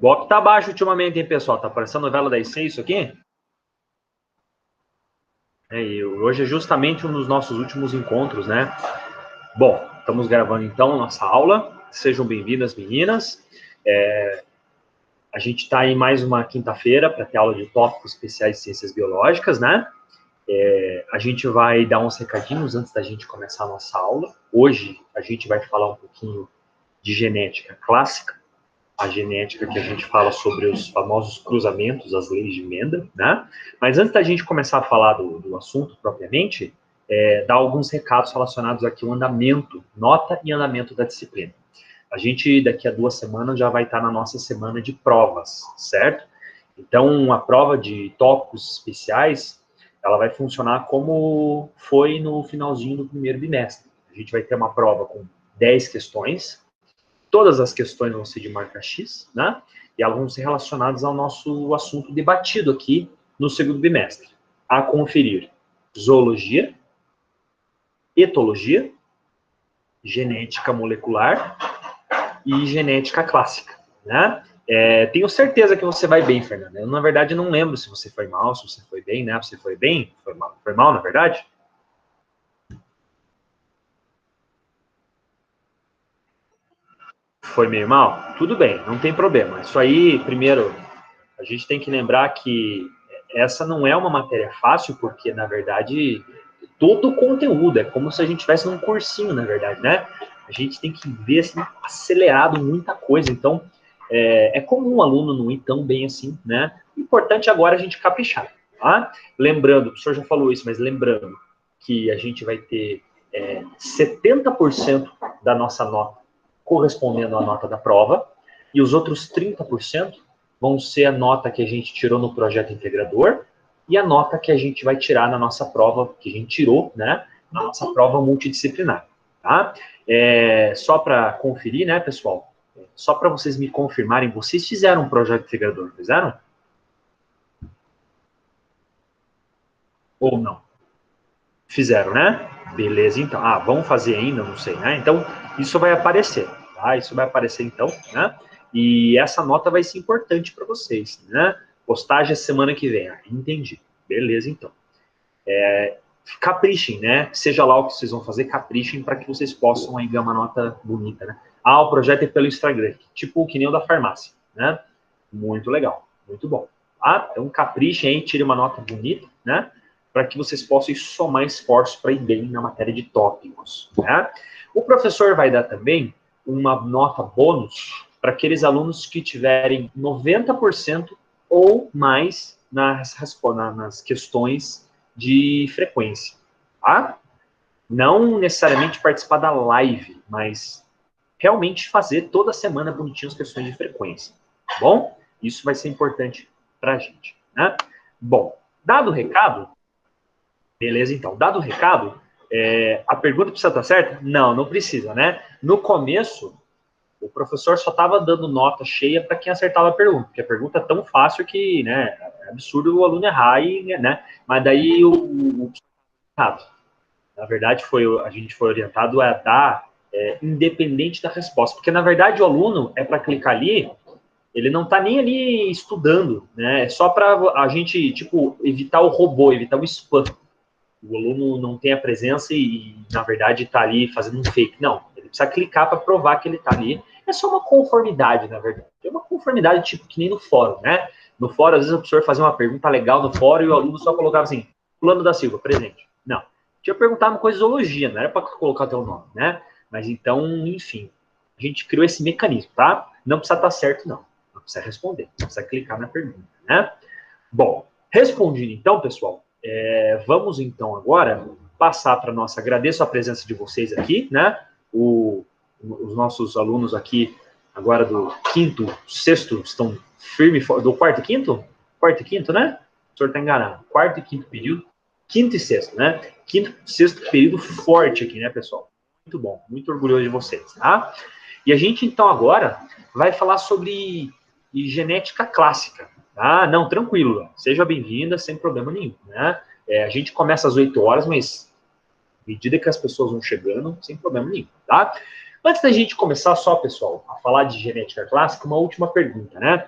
O bloco tá baixo ultimamente, hein, pessoal? Tá parecendo novela das 6 isso aqui? E hoje é justamente um dos nossos últimos encontros, né? Bom, estamos gravando então nossa aula. Sejam bem-vindas, meninas. A gente está em mais uma quinta-feira para ter aula de tópicos especiais de ciências biológicas, né? A gente vai dar uns recadinhos antes da gente começar a nossa aula. Hoje a gente vai falar um pouquinho de genética clássica, a genética que a gente fala sobre os famosos cruzamentos, as leis de Mendel, né? Mas antes da gente começar a falar do assunto propriamente, dar alguns recados relacionados aqui ao andamento, nota e andamento da disciplina. A gente, daqui a 2 semanas, já vai estar na nossa semana de provas, certo? Então, a prova de tópicos especiais, ela vai funcionar como foi no finalzinho do primeiro bimestre. A gente vai ter uma prova com 10 questões, todas as questões vão ser de marca X, né? E elas vão ser relacionadas ao nosso assunto debatido aqui no segundo bimestre. A conferir zoologia, etologia, genética molecular e genética clássica, né? Tenho certeza que você vai bem, Fernanda. Eu, na verdade, não lembro se você foi mal, se você foi bem, né? Você foi bem? Foi mal, na verdade? Foi meio mal? Tudo bem, não tem problema. Isso aí, primeiro, a gente tem que lembrar que essa não é uma matéria fácil, porque, na verdade, todo o conteúdo é como se a gente estivesse num cursinho, na verdade, né? A gente tem que ver assim, acelerado muita coisa. Então, é comum um aluno não ir tão bem assim, né? O importante agora é a gente caprichar, tá? Lembrando, o professor já falou isso, mas lembrando que a gente vai ter 70% da nossa nota correspondendo à nota da prova, e os outros 30% vão ser a nota que a gente tirou no projeto integrador e a nota que a gente vai tirar na nossa prova, que a gente tirou, né, na nossa prova multidisciplinar, tá? Só para conferir, né, pessoal? Só para vocês me confirmarem, vocês fizeram um projeto integrador, fizeram? Ou não? Fizeram, né? Beleza, então. Vamos fazer ainda, não sei, né? Então, isso vai aparecer, tá? Isso vai aparecer, então, né? E essa nota vai ser importante para vocês, né? Postagem semana que vem. Entendi. Beleza, então. Caprichem, né? Seja lá o que vocês vão fazer, caprichem para que vocês possam aí ganhar uma nota bonita, né? O projeto é pelo Instagram, tipo que nem o da farmácia, né? Muito legal, muito bom. Tá? Então, caprichem aí, tire uma nota bonita, né? Para que vocês possam somar esforço para ir bem na matéria de tópicos, né? O professor vai dar também uma nota bônus para aqueles alunos que tiverem 90% ou mais nas questões de frequência, tá? Não necessariamente participar da live, mas realmente fazer toda semana bonitinho as questões de frequência, tá bom? Isso vai ser importante para a gente, né? Bom, dado o recado, beleza então, dado o recado, a pergunta precisa estar certa? Não, não precisa, né? No começo, o professor só estava dando nota cheia para quem acertava a pergunta, porque a pergunta é tão fácil que, né, é absurdo o aluno errar, né? Mas daí o errado. Na verdade, a gente foi orientado a dar independente da resposta, porque na verdade o aluno é para clicar ali, ele não está nem ali estudando, né? É só para a gente, tipo, evitar o robô, evitar o spam. O aluno não tem a presença na verdade, está ali fazendo um fake. Não, ele precisa clicar para provar que ele está ali. É só uma conformidade, na verdade. É uma conformidade, tipo, que nem no fórum, né? No fórum, às vezes, o professor fazia uma pergunta legal no fórum e o aluno só colocava assim, Fulano da Silva, presente. Não. Tinha perguntado uma coisa de zoologia, não era para colocar teu nome, né? Mas então, enfim, a gente criou esse mecanismo, tá? Não precisa estar certo, não. Não precisa responder, não precisa clicar na pergunta, né? Bom, respondido então, pessoal, vamos então agora passar para nossa. Agradeço a presença de vocês aqui, né? Os nossos alunos aqui, agora do quinto, sexto, estão firmes. Do quarto e quinto? Quarto e quinto, né? O senhor está enganado. Quarto e quinto período. Quinto e sexto, né? Quinto e sexto período forte aqui, né, pessoal? Muito bom, muito orgulhoso de vocês, tá? E a gente, então, agora vai falar sobre genética clássica. Não, tranquilo, seja bem-vinda, sem problema nenhum, né? A gente começa às 8 horas, mas à medida que as pessoas vão chegando, sem problema nenhum, tá? Antes da gente começar só, pessoal, a falar de genética clássica, uma última pergunta, né?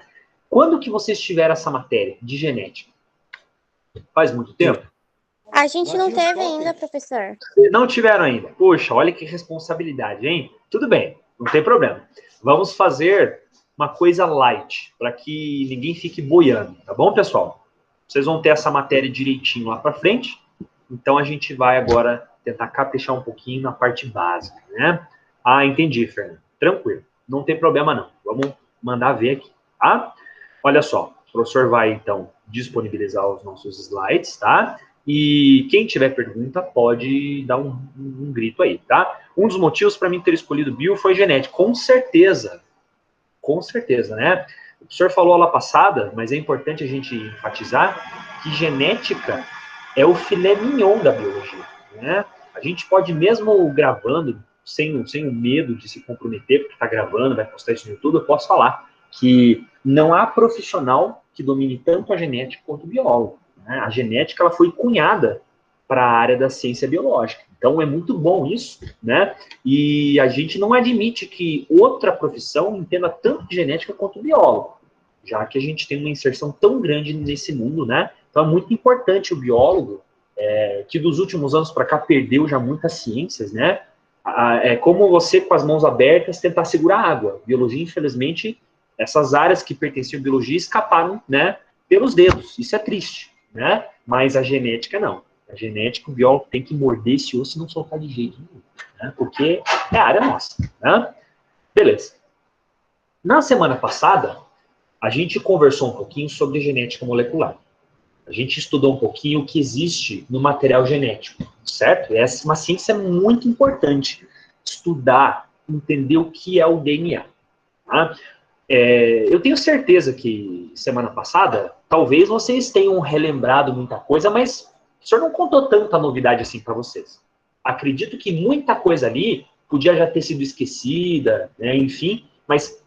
Quando que vocês tiveram essa matéria de genética? Faz muito tempo? A gente não teve ainda, professor. Não tiveram ainda. Puxa, olha que responsabilidade, hein? Tudo bem, não tem problema. Vamos fazer uma coisa light, para que ninguém fique boiando, tá bom, pessoal? Vocês vão ter essa matéria direitinho lá para frente, então a gente vai agora tentar caprichar um pouquinho na parte básica, né? Ah, entendi, Fernando. Tranquilo, não tem problema não. Vamos mandar ver aqui, tá? Olha só, o professor vai, então, disponibilizar os nossos slides, tá? E quem tiver pergunta pode dar um grito aí, tá? Um dos motivos para mim ter escolhido bio foi genética, com certeza, né? O professor falou lá passada, mas é importante a gente enfatizar que genética é o filé mignon da biologia, né? A gente pode mesmo gravando, sem o medo de se comprometer, porque está gravando, vai postar isso no YouTube, eu posso falar que não há profissional que domine tanto a genética quanto o biólogo. Né? A genética ela foi cunhada para a área da ciência biológica. Então é muito bom isso, né? E a gente não admite que outra profissão entenda tanto de genética quanto o biólogo, já que a gente tem uma inserção tão grande nesse mundo, né? Então é muito importante o biólogo, que dos últimos anos para cá perdeu já muitas ciências, né? É como você com as mãos abertas tentar segurar a água. Biologia, infelizmente, essas áreas que pertenciam à biologia escaparam, né? Pelos dedos. Isso é triste, né? Mas a genética não. A genética, o biólogo tem que morder esse osso e não soltar de jeito nenhum, né? Porque é a área nossa, né? Beleza. Na semana passada, a gente conversou um pouquinho sobre genética molecular. A gente estudou um pouquinho o que existe no material genético, certo? Essa é uma ciência muito importante. Estudar, entender o que é o DNA. Tá? Eu tenho certeza que semana passada, talvez vocês tenham relembrado muita coisa, mas o senhor não contou tanta novidade assim para vocês. Acredito que muita coisa ali podia já ter sido esquecida, né? Enfim, mas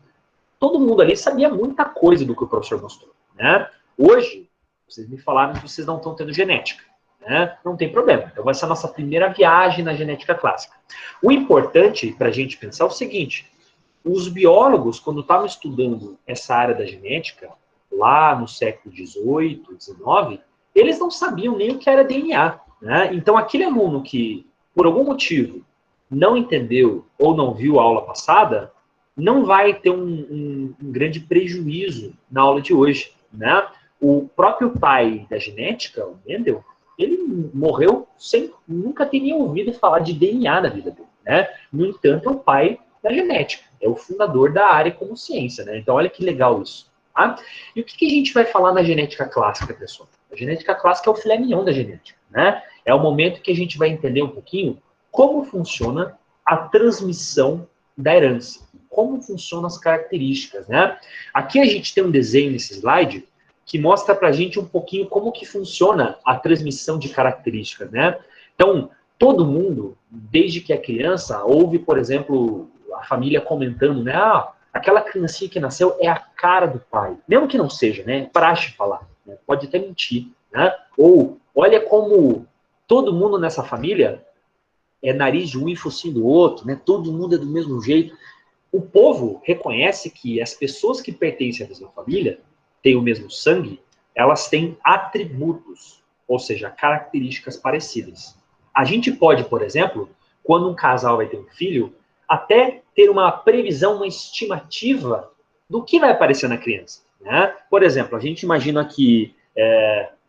todo mundo ali sabia muita coisa do que o professor mostrou, né? Hoje, vocês me falaram que vocês não estão tendo genética, né? Não tem problema. Então vai ser a nossa primeira viagem na genética clássica. O importante para a gente pensar é o seguinte: os biólogos, quando estavam estudando essa área da genética, lá no século XVIII, XIX, eles não sabiam nem o que era DNA, né? Então aquele aluno que, por algum motivo, não entendeu ou não viu a aula passada, não vai ter um grande prejuízo na aula de hoje, né? O próprio pai da genética, o Mendel, ele morreu sem nunca ter nem ouvido falar de DNA na vida dele, né? No entanto, é o pai da genética, é o fundador da área como ciência, né? Então, olha que legal isso, tá? E o que a gente vai falar na genética clássica, pessoal? A genética clássica é o filé mignon da genética, né? É o momento que a gente vai entender um pouquinho como funciona a transmissão da herança, como funcionam as características, né? Aqui a gente tem um desenho nesse slide que mostra pra gente um pouquinho como que funciona a transmissão de características, né? Então, todo mundo, desde que é criança, ouve, por exemplo, a família comentando, né? Ah, aquela criancinha que nasceu é a cara do pai. Mesmo que não seja, né? Praxe falar, né? Pode até mentir, né? Ou, olha como todo mundo nessa família é nariz de um e focinho do outro, né? Todo mundo é do mesmo jeito. O povo reconhece que as pessoas que pertencem à mesma família, têm o mesmo sangue, elas têm atributos, ou seja, características parecidas. A gente pode, por exemplo, quando um casal vai ter um filho, até ter uma previsão, uma estimativa do que vai aparecer na criança, né? Por exemplo, a gente imagina que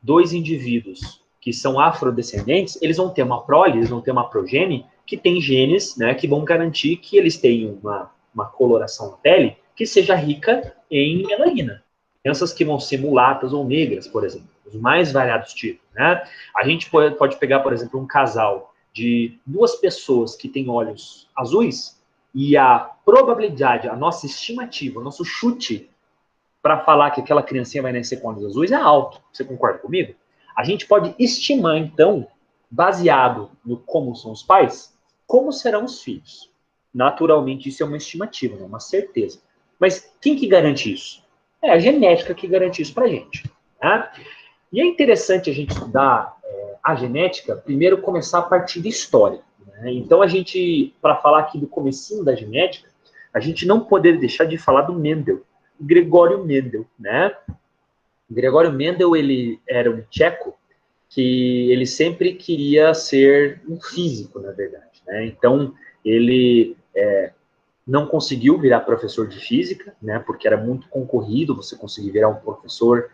dois indivíduos que são afrodescendentes, eles vão ter uma prole, eles vão ter uma progênie que tem genes, né, que vão garantir que eles tenham uma coloração na pele que seja rica em melanina. Crianças que vão ser mulatas ou negras, por exemplo, os mais variados tipos, né? A gente pode pegar, por exemplo, um casal de duas pessoas que têm olhos azuis e a probabilidade, a nossa estimativa, o nosso chute para falar que aquela criancinha vai nascer com olhos azuis é alto. Você concorda comigo? A gente pode estimar, então, baseado no como são os pais, como serão os filhos. Naturalmente, isso é uma estimativa, né? Uma certeza. Mas quem que garante isso? É a genética que garante isso para a gente. Né? E é interessante a gente estudar a genética, primeiro começar a partir da história. né? Então, a gente, para falar aqui do comecinho da genética, a gente não poderia deixar de falar do Mendel, Gregório Mendel, né? Gregório Mendel, ele era um tcheco que ele sempre queria ser um físico, na verdade, né? Então, ele não conseguiu virar professor de física, né? Porque era muito concorrido você conseguir virar um professor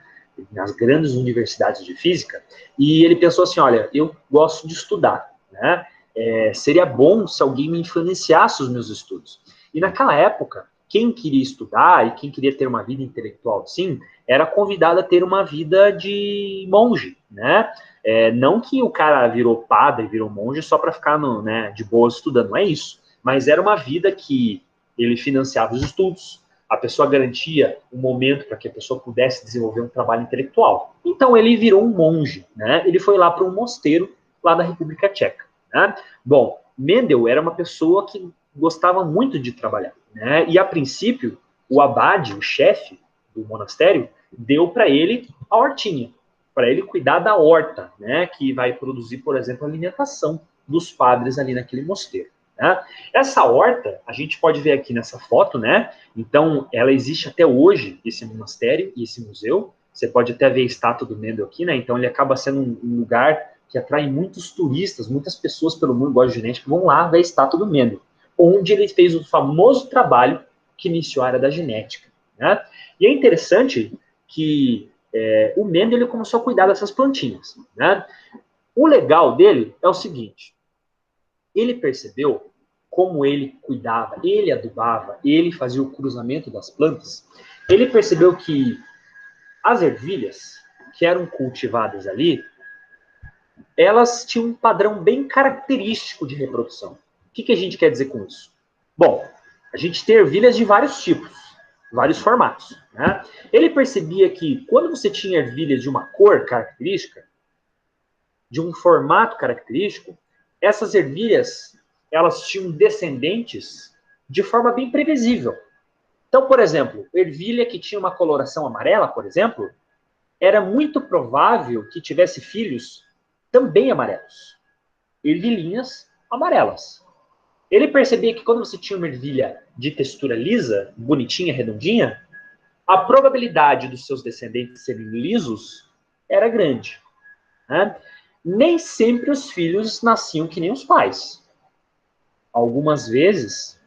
nas grandes universidades de física, e ele pensou assim, olha, eu gosto de estudar, né? Seria bom se alguém me influenciasse os meus estudos. E naquela época, quem queria estudar e quem queria ter uma vida intelectual, sim, era convidado a ter uma vida de monge, né? Não que o cara virou padre, virou monge só para ficar de boa estudando, não é isso. Mas era uma vida que ele financiava os estudos, a pessoa garantia um momento para que a pessoa pudesse desenvolver um trabalho intelectual. Então ele virou um monge, né? Ele foi lá para um mosteiro lá da República Tcheca, né? Bom, Mendel era uma pessoa que gostava muito de trabalhar, né? E a princípio, o abade, o chefe do monastério, deu para ele a hortinha, para ele cuidar da horta, né? Que vai produzir, por exemplo, a alimentação dos padres ali naquele mosteiro. Né? Essa horta, a gente pode ver aqui nessa foto, né? Então, ela existe até hoje, esse monastério e esse museu. Você pode até ver a estátua do Mendel aqui, né? Então, ele acaba sendo um lugar que atrai muitos turistas, muitas pessoas pelo mundo que gostam de genética, vão lá ver a estátua do Mendel, onde ele fez o famoso trabalho que iniciou a área da genética. Né? E é interessante que o Mendel ele começou a cuidar dessas plantinhas. Né? O legal dele é o seguinte, ele percebeu como ele cuidava, ele adubava, ele fazia o cruzamento das plantas, ele percebeu que as ervilhas que eram cultivadas ali, elas tinham um padrão bem característico de reprodução. O que a gente quer dizer com isso? Bom, a gente tem ervilhas de vários tipos, vários formatos. Né? Ele percebia que quando você tinha ervilhas de uma cor característica, de um formato característico, essas ervilhas elas tinham descendentes de forma bem previsível. Então, por exemplo, ervilha que tinha uma coloração amarela, por exemplo, era muito provável que tivesse filhos também amarelos. Ervilhinhas amarelas. Ele percebia que quando você tinha uma ervilha de textura lisa, bonitinha, redondinha, a probabilidade dos seus descendentes serem lisos era grande. Né? Nem sempre os filhos nasciam que nem os pais. Algumas vezes,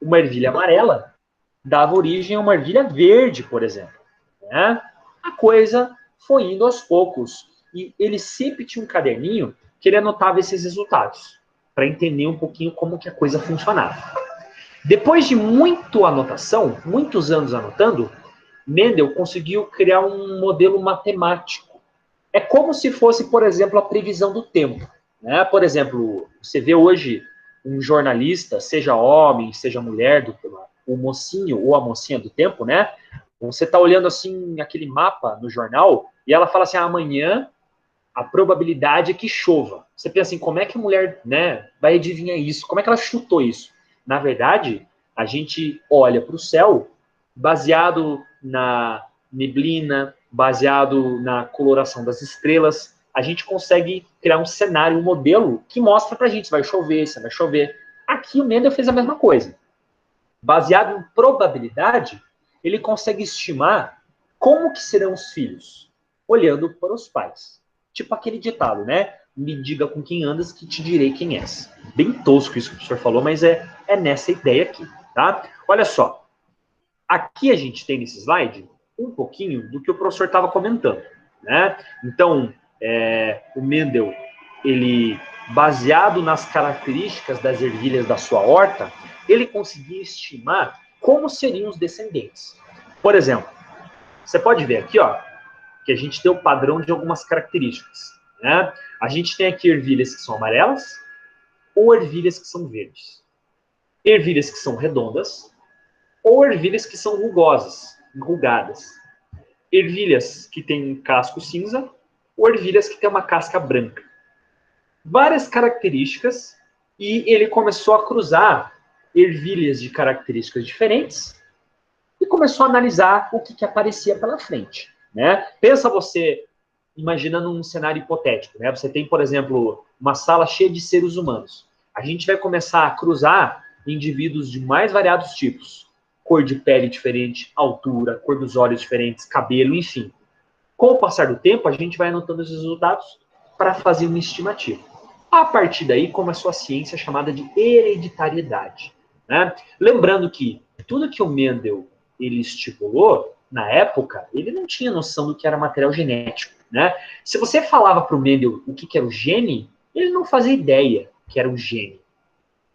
uma ervilha amarela dava origem a uma ervilha verde, por exemplo. Né? A coisa foi indo aos poucos. E ele sempre tinha um caderninho que ele anotava esses resultados, para entender um pouquinho como que a coisa funcionava. Depois de muita anotação, muitos anos anotando, Mendel conseguiu criar um modelo matemático. É como se fosse, por exemplo, a previsão do tempo. Né? Por exemplo, você vê hoje um jornalista, seja homem, seja mulher, o mocinho ou a mocinha do tempo, né? Você está olhando assim aquele mapa no jornal e ela fala assim, amanhã a probabilidade é que chova. Você pensa assim, como é que a mulher, né, vai adivinhar isso? Como é que ela chutou isso? Na verdade, a gente olha para o céu baseado na neblina, baseado na coloração das estrelas, a gente consegue criar um cenário, um modelo que mostra para a gente se vai chover, se vai chover. Aqui o Mendel fez a mesma coisa. Baseado em probabilidade, ele consegue estimar como que serão os filhos, olhando para os pais. Tipo aquele ditado, né? Me diga com quem andas que te direi quem és. Bem tosco isso que o professor falou, mas é nessa ideia aqui, tá? Olha só. Aqui a gente tem nesse slide um pouquinho do que o professor estava comentando, né? Então, o Mendel, ele, baseado nas características das ervilhas da sua horta, ele conseguia estimar como seriam os descendentes. Por exemplo, você pode ver aqui, ó, que a gente tem o padrão de algumas características. Né? A gente tem aqui ervilhas que são amarelas ou ervilhas que são verdes. Ervilhas que são redondas ou ervilhas que são rugosas, enrugadas. Ervilhas que têm um casco cinza ou ervilhas que têm uma casca branca. Várias características e ele começou a cruzar ervilhas de características diferentes e começou a analisar o que aparecia pela frente. Né? Pensa você imaginando um cenário hipotético. Né? Você tem, por exemplo, uma sala cheia de seres humanos. a gente vai começar a cruzar indivíduos de mais variados tipos. Cor de pele diferente, altura, cor dos olhos diferentes, cabelo, enfim. Com o passar do tempo, a gente vai anotando os resultados para fazer uma estimativa. A partir daí, começou a ciência chamada de hereditariedade. Né? Lembrando que tudo que o Mendel ele estipulou, na época, ele não tinha noção do que era material genético. Né? Se você falava para o Mendel o que era o gene, ele não fazia ideia que era o gene.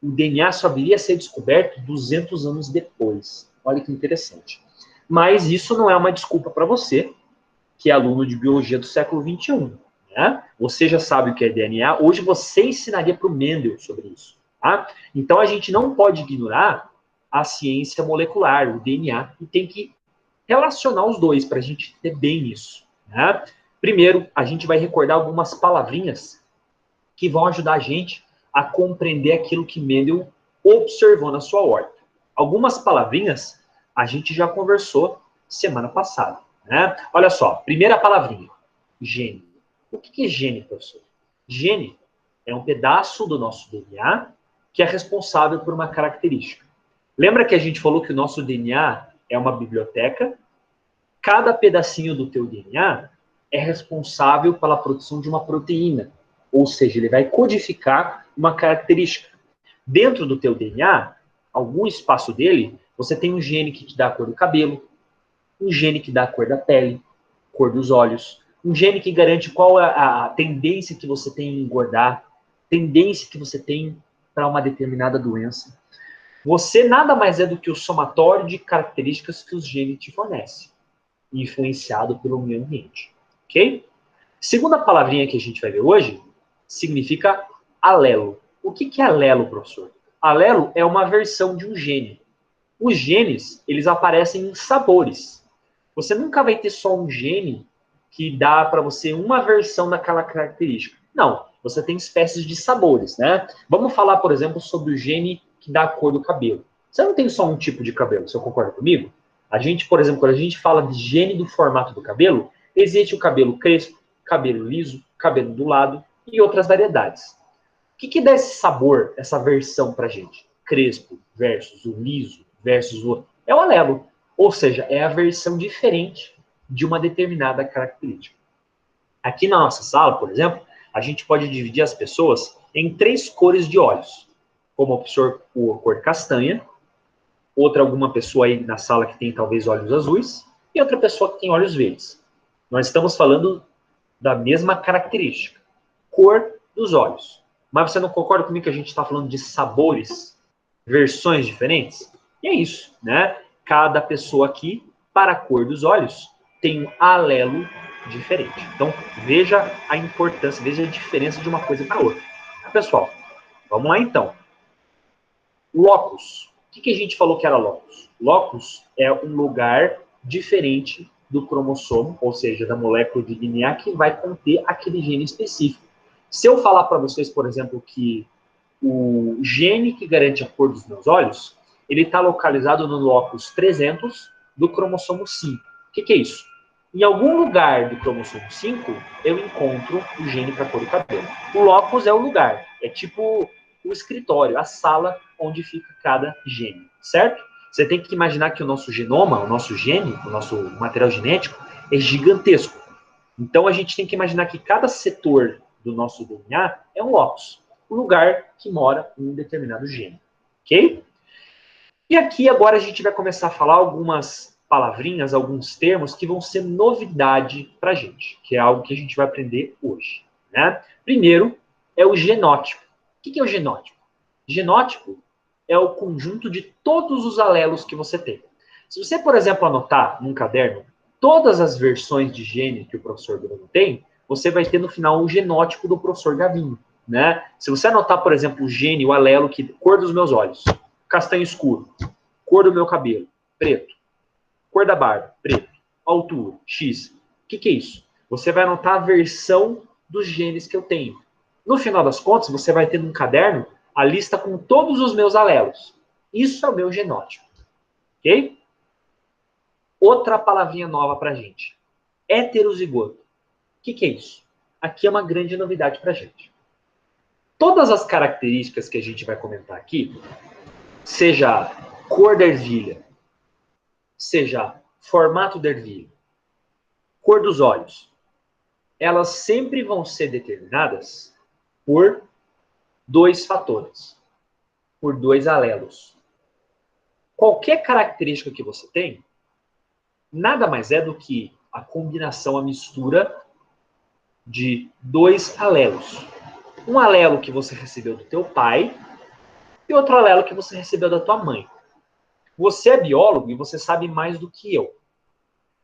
O DNA só viria a ser descoberto 200 anos depois. Olha que interessante. Mas isso não é uma desculpa para você, que é aluno de biologia do século XXI. Né? Você já sabe o que é DNA. Hoje você ensinaria para o Mendel sobre isso. Tá? Então a gente não pode ignorar a ciência molecular, o DNA, e tem que relacionar os dois para a gente ter bem isso. Né? Primeiro, a gente vai recordar algumas palavrinhas que vão ajudar a gente a compreender aquilo que Mendel observou na sua horta. Algumas palavrinhas a gente já conversou semana passada. Né? Olha só, primeira palavrinha, gene. O que é gene, professor? Gene é um pedaço do nosso DNA que é responsável por uma característica. Lembra que a gente falou que o nosso DNA é uma biblioteca? Cada pedacinho do teu DNA é responsável pela produção de uma proteína. Ou seja, ele vai codificar uma característica. Dentro do teu DNA, algum espaço dele, você tem um gene que te dá a cor do cabelo, um gene que dá a cor da pele, cor dos olhos, um gene que garante qual é a tendência que você tem em engordar, tendência que você tem para uma determinada doença. Você nada mais é do que o somatório de características que os genes te fornecem, influenciado pelo meio ambiente. Ok? Segunda palavrinha que a gente vai ver hoje significa alelo. O que é alelo, professor? Alelo é uma versão de um gene. Os genes, eles aparecem em sabores. Você nunca vai ter só um gene que dá para você uma versão daquela característica. Não, você tem espécies de sabores, né? Vamos falar, por exemplo, sobre o gene que dá a cor do cabelo. Você não tem só um tipo de cabelo, você concorda comigo? A gente, por exemplo, quando a gente fala de gene do formato do cabelo, existe o cabelo crespo, cabelo liso, cabelo ondulado e outras variedades. O que dá esse sabor, essa versão pra gente? Crespo versus o liso versus o... É o alelo. Ou seja, é a versão diferente de uma determinada característica. Aqui na nossa sala, por exemplo, a gente pode dividir as pessoas em 3 cores de olhos. Como o professor, a cor castanha, outra alguma pessoa aí na sala que tem talvez olhos azuis, e outra pessoa que tem olhos verdes. Nós estamos falando da mesma característica, cor dos olhos. Mas você não concorda comigo que a gente está falando de sabores, versões diferentes? E é isso, né? Cada pessoa aqui, para a cor dos olhos, tem um alelo diferente. Então, veja a importância, veja a diferença de uma coisa para outra. Pessoal, vamos lá então. Locus. O que a gente falou que era locus? Locus é um lugar diferente do cromossomo, ou seja, da molécula de DNA que vai conter aquele gene específico. Se eu falar para vocês, por exemplo, que o gene que garante a cor dos meus olhos, ele está localizado no locus 300 do cromossomo 5. O que é isso? Em algum lugar do cromossomo 5, eu encontro o gene para a cor do cabelo. O locus é o lugar, é tipo o escritório, a sala onde fica cada gene, certo? Você tem que imaginar que o nosso genoma, o nosso gene, o nosso material genético é gigantesco. Então a gente tem que imaginar que cada setor do nosso DNA é um locus, o lugar que mora um determinado gene, ok? E aqui agora a gente vai começar a falar algumas palavrinhas, alguns termos que vão ser novidade para a gente, que é algo que a gente vai aprender hoje, né? Primeiro é o genótipo. O que é o genótipo? Genótipo é o conjunto de todos os alelos que você tem. Se você, por exemplo, anotar num caderno todas as versões de gene que o professor Bruno tem, você vai ter no final o genótipo do professor Gavinho, né? Se você anotar, por exemplo, o gene, o alelo, que cor dos meus olhos, castanho escuro, cor do meu cabelo, preto, cor da barba, preto, altura, X. O que é isso? Você vai anotar a versão dos genes que eu tenho. No final das contas, você vai ter num caderno a lista com todos os meus alelos. Isso é o meu genótipo. Ok? Outra palavrinha nova pra gente. Heterozigoto. O que é isso? Aqui é uma grande novidade pra gente. Todas as características que a gente vai comentar aqui, seja cor da ervilha, seja formato da ervilha, cor dos olhos, elas sempre vão ser determinadas por dois fatores, por dois alelos. Qualquer característica que você tem, nada mais é do que a combinação, a mistura de dois alelos. Um alelo que você recebeu do teu pai e outro alelo que você recebeu da tua mãe. Você é biólogo e você sabe mais do que eu.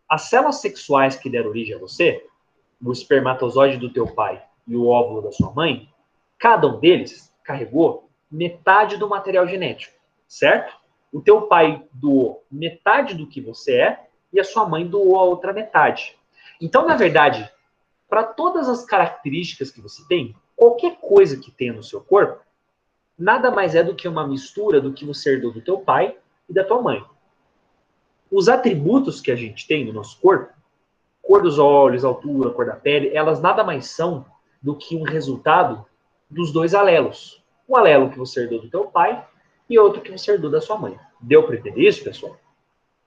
As células sexuais que deram origem a você, o espermatozoide do teu pai e o óvulo da sua mãe, cada um deles carregou metade do material genético, certo? O teu pai doou metade do que você é e a sua mãe doou a outra metade. Então, na verdade, para todas as características que você tem, qualquer coisa que tenha no seu corpo, nada mais é do que uma mistura do que você herdou do teu pai e da tua mãe. Os atributos que a gente tem no nosso corpo, cor dos olhos, altura, cor da pele, elas nada mais são do que um resultado dos dois alelos. Um alelo que você herdou do teu pai e outro que você herdou da sua mãe. Deu para entender isso, pessoal?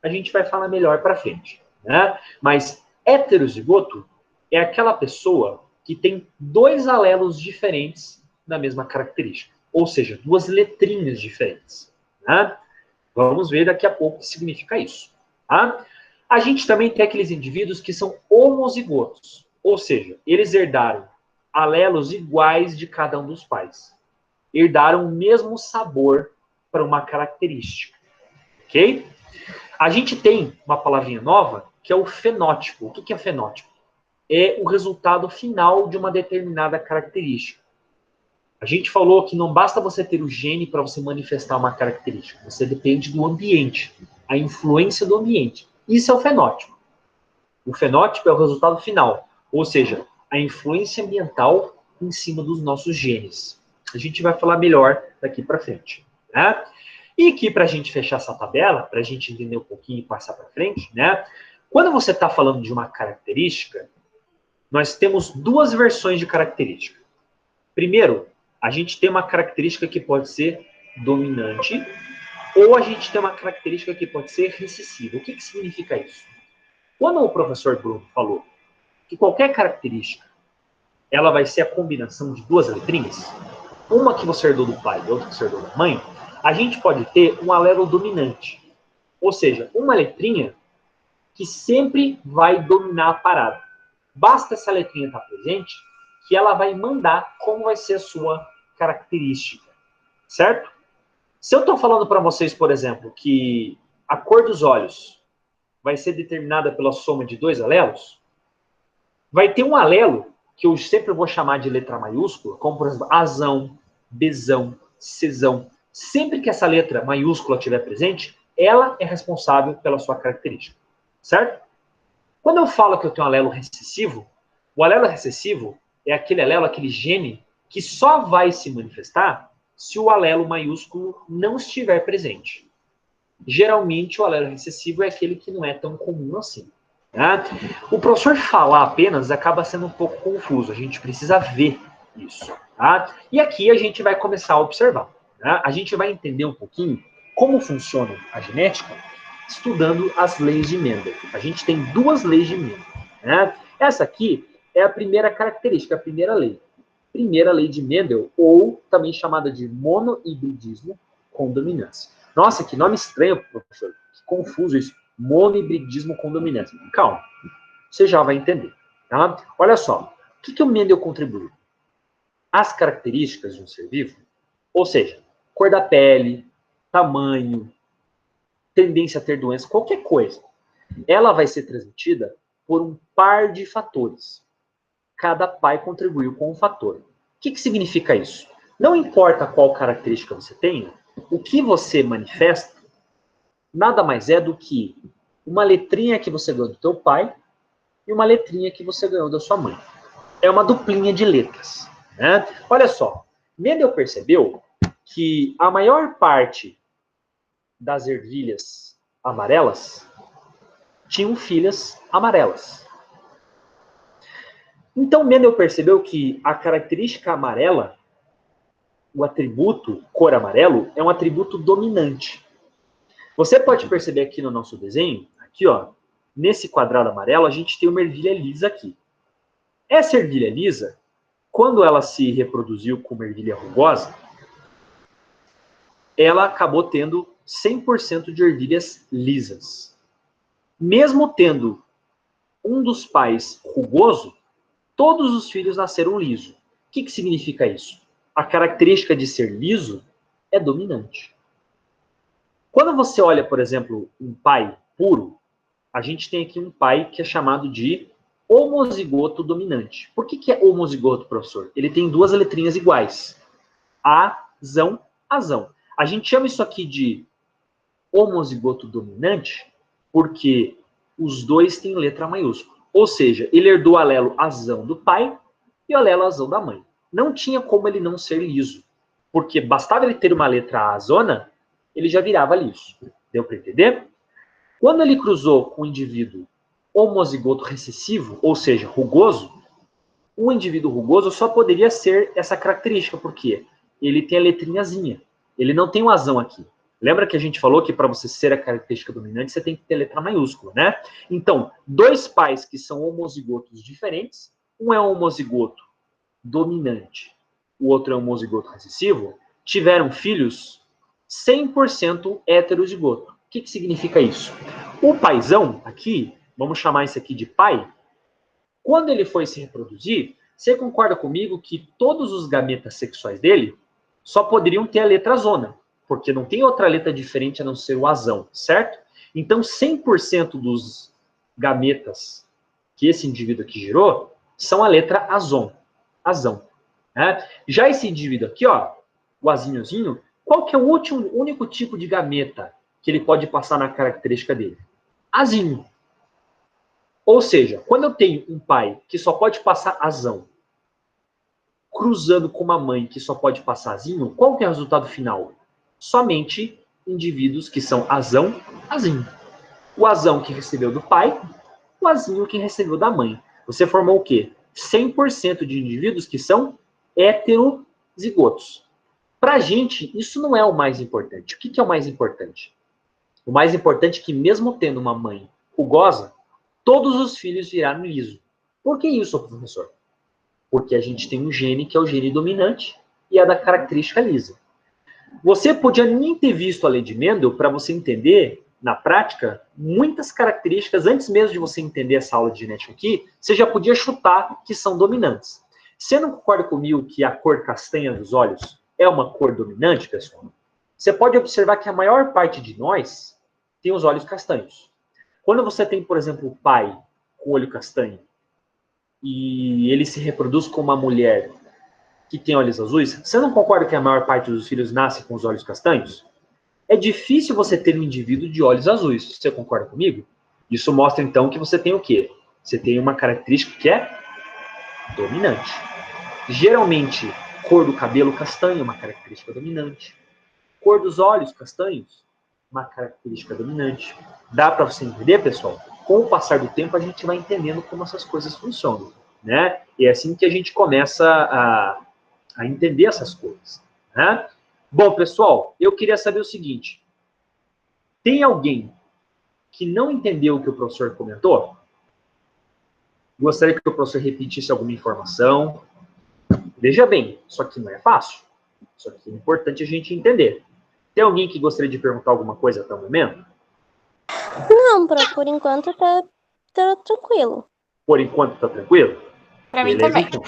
A gente vai falar melhor para frente, né? Mas heterozigoto é aquela pessoa que tem dois alelos diferentes da mesma característica. Ou seja, duas letrinhas diferentes, né? Vamos ver daqui a pouco o que significa isso. Tá? A gente também tem aqueles indivíduos que são homozigotos, ou seja, eles herdaram alelos iguais de cada um dos pais. Herdaram o mesmo sabor para uma característica. Ok? A gente tem uma palavrinha nova, que é o fenótipo. O que é fenótipo? É o resultado final de uma determinada característica. A gente falou que não basta você ter o gene para você manifestar uma característica. Você depende do ambiente, a influência do ambiente. Isso é o fenótipo. O fenótipo é o resultado final, ou seja, a influência ambiental em cima dos nossos genes. A gente vai falar melhor daqui para frente, né? E aqui, para a gente fechar essa tabela, para a gente entender um pouquinho e passar para frente, né? Quando você está falando de uma característica, nós temos duas versões de característica. Primeiro, a gente tem uma característica que pode ser dominante, ou a gente tem uma característica que pode ser recessiva. O que significa isso? Quando o professor Bruno falou que qualquer característica ela vai ser a combinação de duas letrinhas, uma que você herdou do pai e outra que você herdou da mãe, a gente pode ter um alelo dominante. Ou seja, uma letrinha que sempre vai dominar a parada. Basta essa letrinha estar presente que ela vai mandar como vai ser a sua característica, certo? Se eu estou falando para vocês, por exemplo, que a cor dos olhos vai ser determinada pela soma de dois alelos, vai ter um alelo que eu sempre vou chamar de letra maiúscula, como, por exemplo, Azão, Bzão, Czão. Sempre que essa letra maiúscula estiver presente, ela é responsável pela sua característica, certo? Quando eu falo que eu tenho um alelo recessivo, o alelo recessivo é aquele alelo, aquele gene, que só vai se manifestar se o alelo maiúsculo não estiver presente. Geralmente, o alelo recessivo é aquele que não é tão comum assim. Tá? O professor falar apenas acaba sendo um pouco confuso. A gente precisa ver isso. Tá? E aqui a gente vai começar a observar. Tá? A gente vai entender um pouquinho como funciona a genética estudando as leis de Mendel. A gente tem duas leis de Mendel. Né? Essa aqui é a primeira característica, a primeira lei. Primeira lei de Mendel, ou também chamada de monohibridismo com dominância. Nossa, que nome estranho, professor. Que confuso isso. Monohibridismo com dominância. Calma, você já vai entender. Tá? Olha só, o que o Mendel contribuiu? As características de um ser vivo, ou seja, cor da pele, tamanho, tendência a ter doença, qualquer coisa, ela vai ser transmitida por um par de fatores. Cada pai contribuiu com um fator. O que significa isso? Não importa qual característica você tenha, o que você manifesta nada mais é do que uma letrinha que você ganhou do teu pai e uma letrinha que você ganhou da sua mãe. É uma duplinha de letras. Né? Olha só, Mendel percebeu que a maior parte das ervilhas amarelas tinham filhas amarelas. Então, Mendel percebeu que a característica amarela o atributo cor amarelo é um atributo dominante. Você pode perceber aqui no nosso desenho, aqui ó, nesse quadrado amarelo, a gente tem uma ervilha lisa aqui. Essa ervilha lisa, quando ela se reproduziu com uma ervilha rugosa, ela acabou tendo 100% de ervilhas lisas. Mesmo tendo um dos pais rugoso, todos os filhos nasceram liso. O que significa isso? A característica de ser liso é dominante. Quando você olha, por exemplo, um pai puro, a gente tem aqui um pai que é chamado de homozigoto dominante. Por que é homozigoto, professor? Ele tem duas letrinhas iguais. Azão, azão. A gente chama isso aqui de homozigoto dominante porque os dois têm letra maiúscula. Ou seja, ele herdou o alelo azão do pai e o alelo azão da mãe. Não tinha como ele não ser liso, porque bastava ele ter uma letra azona, ele já virava liso. Deu para entender? Quando ele cruzou com um indivíduo homozigoto recessivo, ou seja, rugoso, o indivíduo rugoso só poderia ser essa característica, porque ele tem a letrinhazinha. Ele não tem o azão aqui. Lembra que a gente falou que para você ser a característica dominante, você tem que ter letra maiúscula, né? Então, dois pais que são homozigotos diferentes, um é um homozigoto dominante, o outro é um homozigoto recessivo, tiveram filhos 100% heterozigoto. O que significa isso? O paizão aqui, vamos chamar isso aqui de pai, quando ele foi se reproduzir, você concorda comigo que todos os gametas sexuais dele só poderiam ter a letra zona, porque não tem outra letra diferente a não ser o azão, certo? Então, 100% dos gametas que esse indivíduo aqui gerou são a letra azão. Né? Já esse indivíduo aqui, ó, o azinhozinho, qual que é o único tipo de gameta que ele pode passar na característica dele? Azinho. Ou seja, quando eu tenho um pai que só pode passar azão, cruzando com uma mãe que só pode passar azinho, qual que é o resultado final? Somente indivíduos que são azão, azinho. O azão que recebeu do pai, o azinho que recebeu da mãe. Você formou o quê? 100% de indivíduos que são heterozigotos. Pra gente, isso não é o mais importante. O que é o mais importante? O mais importante é que mesmo tendo uma mãe rugosa, todos os filhos viraram liso. Por que isso, professor? Porque a gente tem um gene que é o gene dominante e é da característica lisa. Você podia nem ter visto a lei de Mendel para você entender, na prática, muitas características, antes mesmo de você entender essa aula de genética aqui, você já podia chutar que são dominantes. Você não concorda comigo que a cor castanha dos olhos é uma cor dominante, pessoal? Você pode observar que a maior parte de nós tem os olhos castanhos. Quando você tem, por exemplo, o pai com olho castanho e ele se reproduz com uma mulher que tem olhos azuis, você não concorda que a maior parte dos filhos nasce com os olhos castanhos? É difícil você ter um indivíduo de olhos azuis. Você concorda comigo? Isso mostra, então, que você tem o quê? Você tem uma característica que é dominante. Geralmente, cor do cabelo castanho é uma característica dominante. Cor dos olhos castanhos, uma característica dominante. Dá para você entender, pessoal? Com o passar do tempo, a gente vai entendendo como essas coisas funcionam, né? E é assim que a gente começa a entender essas coisas, né? Bom, pessoal, eu queria saber o seguinte. Tem alguém que não entendeu o que o professor comentou? Gostaria que o professor repetisse alguma informação. Veja bem, isso aqui não é fácil. Isso aqui é importante a gente entender. Tem alguém que gostaria de perguntar alguma coisa até o momento? Não, por enquanto tá tranquilo. Por enquanto tá tranquilo? Pra mim também. Então.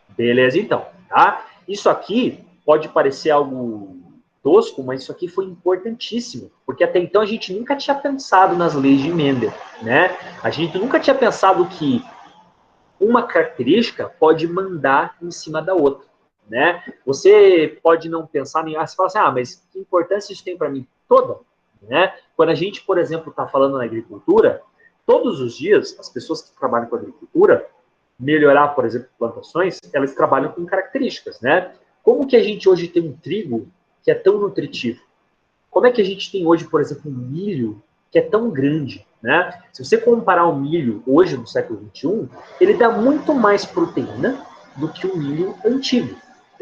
Beleza, então. Tá? Isso aqui pode parecer algo tosco, mas isso aqui foi importantíssimo, porque até então a gente nunca tinha pensado nas leis de Mendel, né? A gente nunca tinha pensado que uma característica pode mandar em cima da outra, né? Você pode não pensar em... Você fala assim, mas que importância isso tem para mim? Toda, né? Quando a gente, por exemplo, está falando na agricultura, todos os dias, as pessoas que trabalham com agricultura, melhorar, por exemplo, plantações, elas trabalham com características, né? Como que a gente hoje tem um trigo que é tão nutritivo? Como é que a gente tem hoje, por exemplo, um milho que é tão grande, né? Se você comparar o milho hoje, no século XXI, ele dá muito mais proteína do que o milho antigo.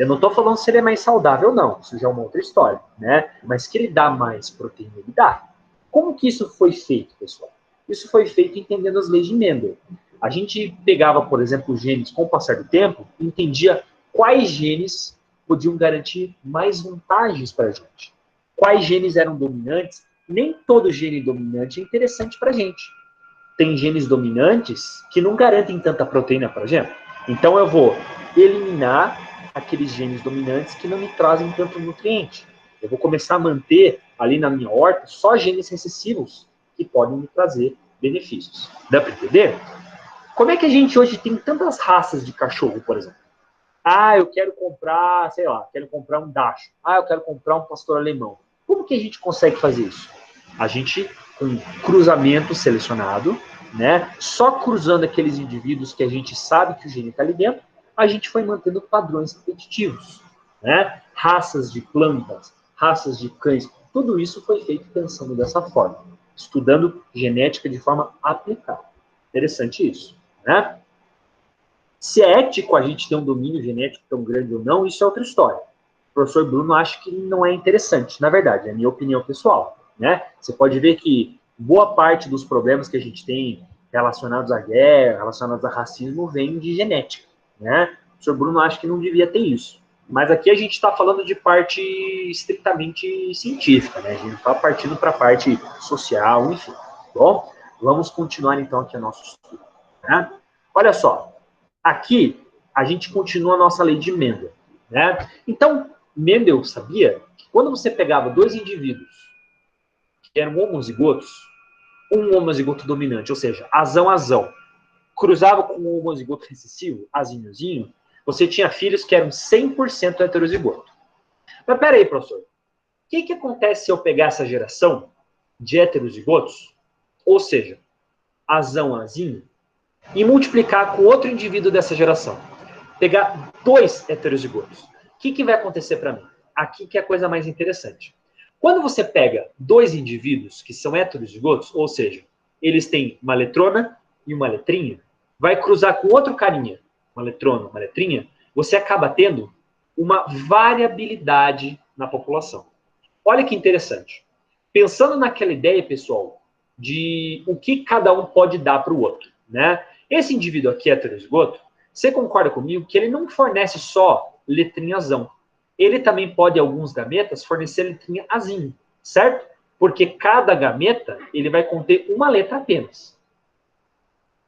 Eu não estou falando se ele é mais saudável, não. Isso já é uma outra história, né? Mas que ele dá mais proteína, ele dá. Como que isso foi feito, pessoal? Isso foi feito entendendo as leis de Mendel. A gente pegava, por exemplo, os genes com o passar do tempo e entendia quais genes podiam garantir mais vantagens para a gente. Quais genes eram dominantes. Nem todo gene dominante é interessante para a gente. Tem genes dominantes que não garantem tanta proteína para a gente. Então eu vou eliminar aqueles genes dominantes que não me trazem tanto nutriente. Eu vou começar a manter ali na minha horta só genes recessivos que podem me trazer benefícios. Dá para entender? Como é que a gente hoje tem tantas raças de cachorro, por exemplo? Ah, eu quero comprar, sei lá, quero comprar um Dachshund. Ah, eu quero comprar um pastor alemão. Como que a gente consegue fazer isso? A gente, com cruzamento selecionado, né? Só cruzando aqueles indivíduos que a gente sabe que o gene está ali dentro, a gente foi mantendo padrões repetitivos, né? Raças de plantas, raças de cães, tudo isso foi feito pensando dessa forma, estudando genética de forma aplicada. Interessante isso, né? Se é ético a gente ter um domínio genético tão grande ou não, isso é outra história. O professor Bruno acha que não é interessante, na verdade, é a minha opinião pessoal, né? Você pode ver que boa parte dos problemas que a gente tem relacionados à guerra, relacionados a racismo, vem de genética, né? O professor Bruno acha que não devia ter isso. Mas aqui a gente está falando de parte estritamente científica, né? A gente não está partindo para a parte social, enfim. Bom, vamos continuar então aqui o nosso estudo, né? Olha só, aqui a gente continua a nossa lei de Mendel, né? Então, Mendel sabia que quando você pegava dois indivíduos que eram homozigotos, um homozigoto dominante, ou seja, azão, cruzava com um homozigoto recessivo, azinhozinho, você tinha filhos que eram 100% heterozigoto. Mas peraí, professor, o que acontece se eu pegar essa geração de heterozigotos, ou seja, azinho, e multiplicar com outro indivíduo dessa geração? Pegar dois heterozigotos. O que vai acontecer para mim? Aqui que é a coisa mais interessante. Quando você pega dois indivíduos que são heterozigotos, ou seja, eles têm uma letrona e uma letrinha, vai cruzar com outro carinha, uma letrona, uma letrinha, você acaba tendo uma variabilidade na população. Olha que interessante. Pensando naquela ideia, pessoal, de o que cada um pode dar para o outro, né? Esse indivíduo aqui, heterozigoto, você concorda comigo que ele não fornece só letrinha azão. Ele também pode, alguns gametas, fornecer letrinha azinho, certo? Porque cada gameta, ele vai conter uma letra apenas.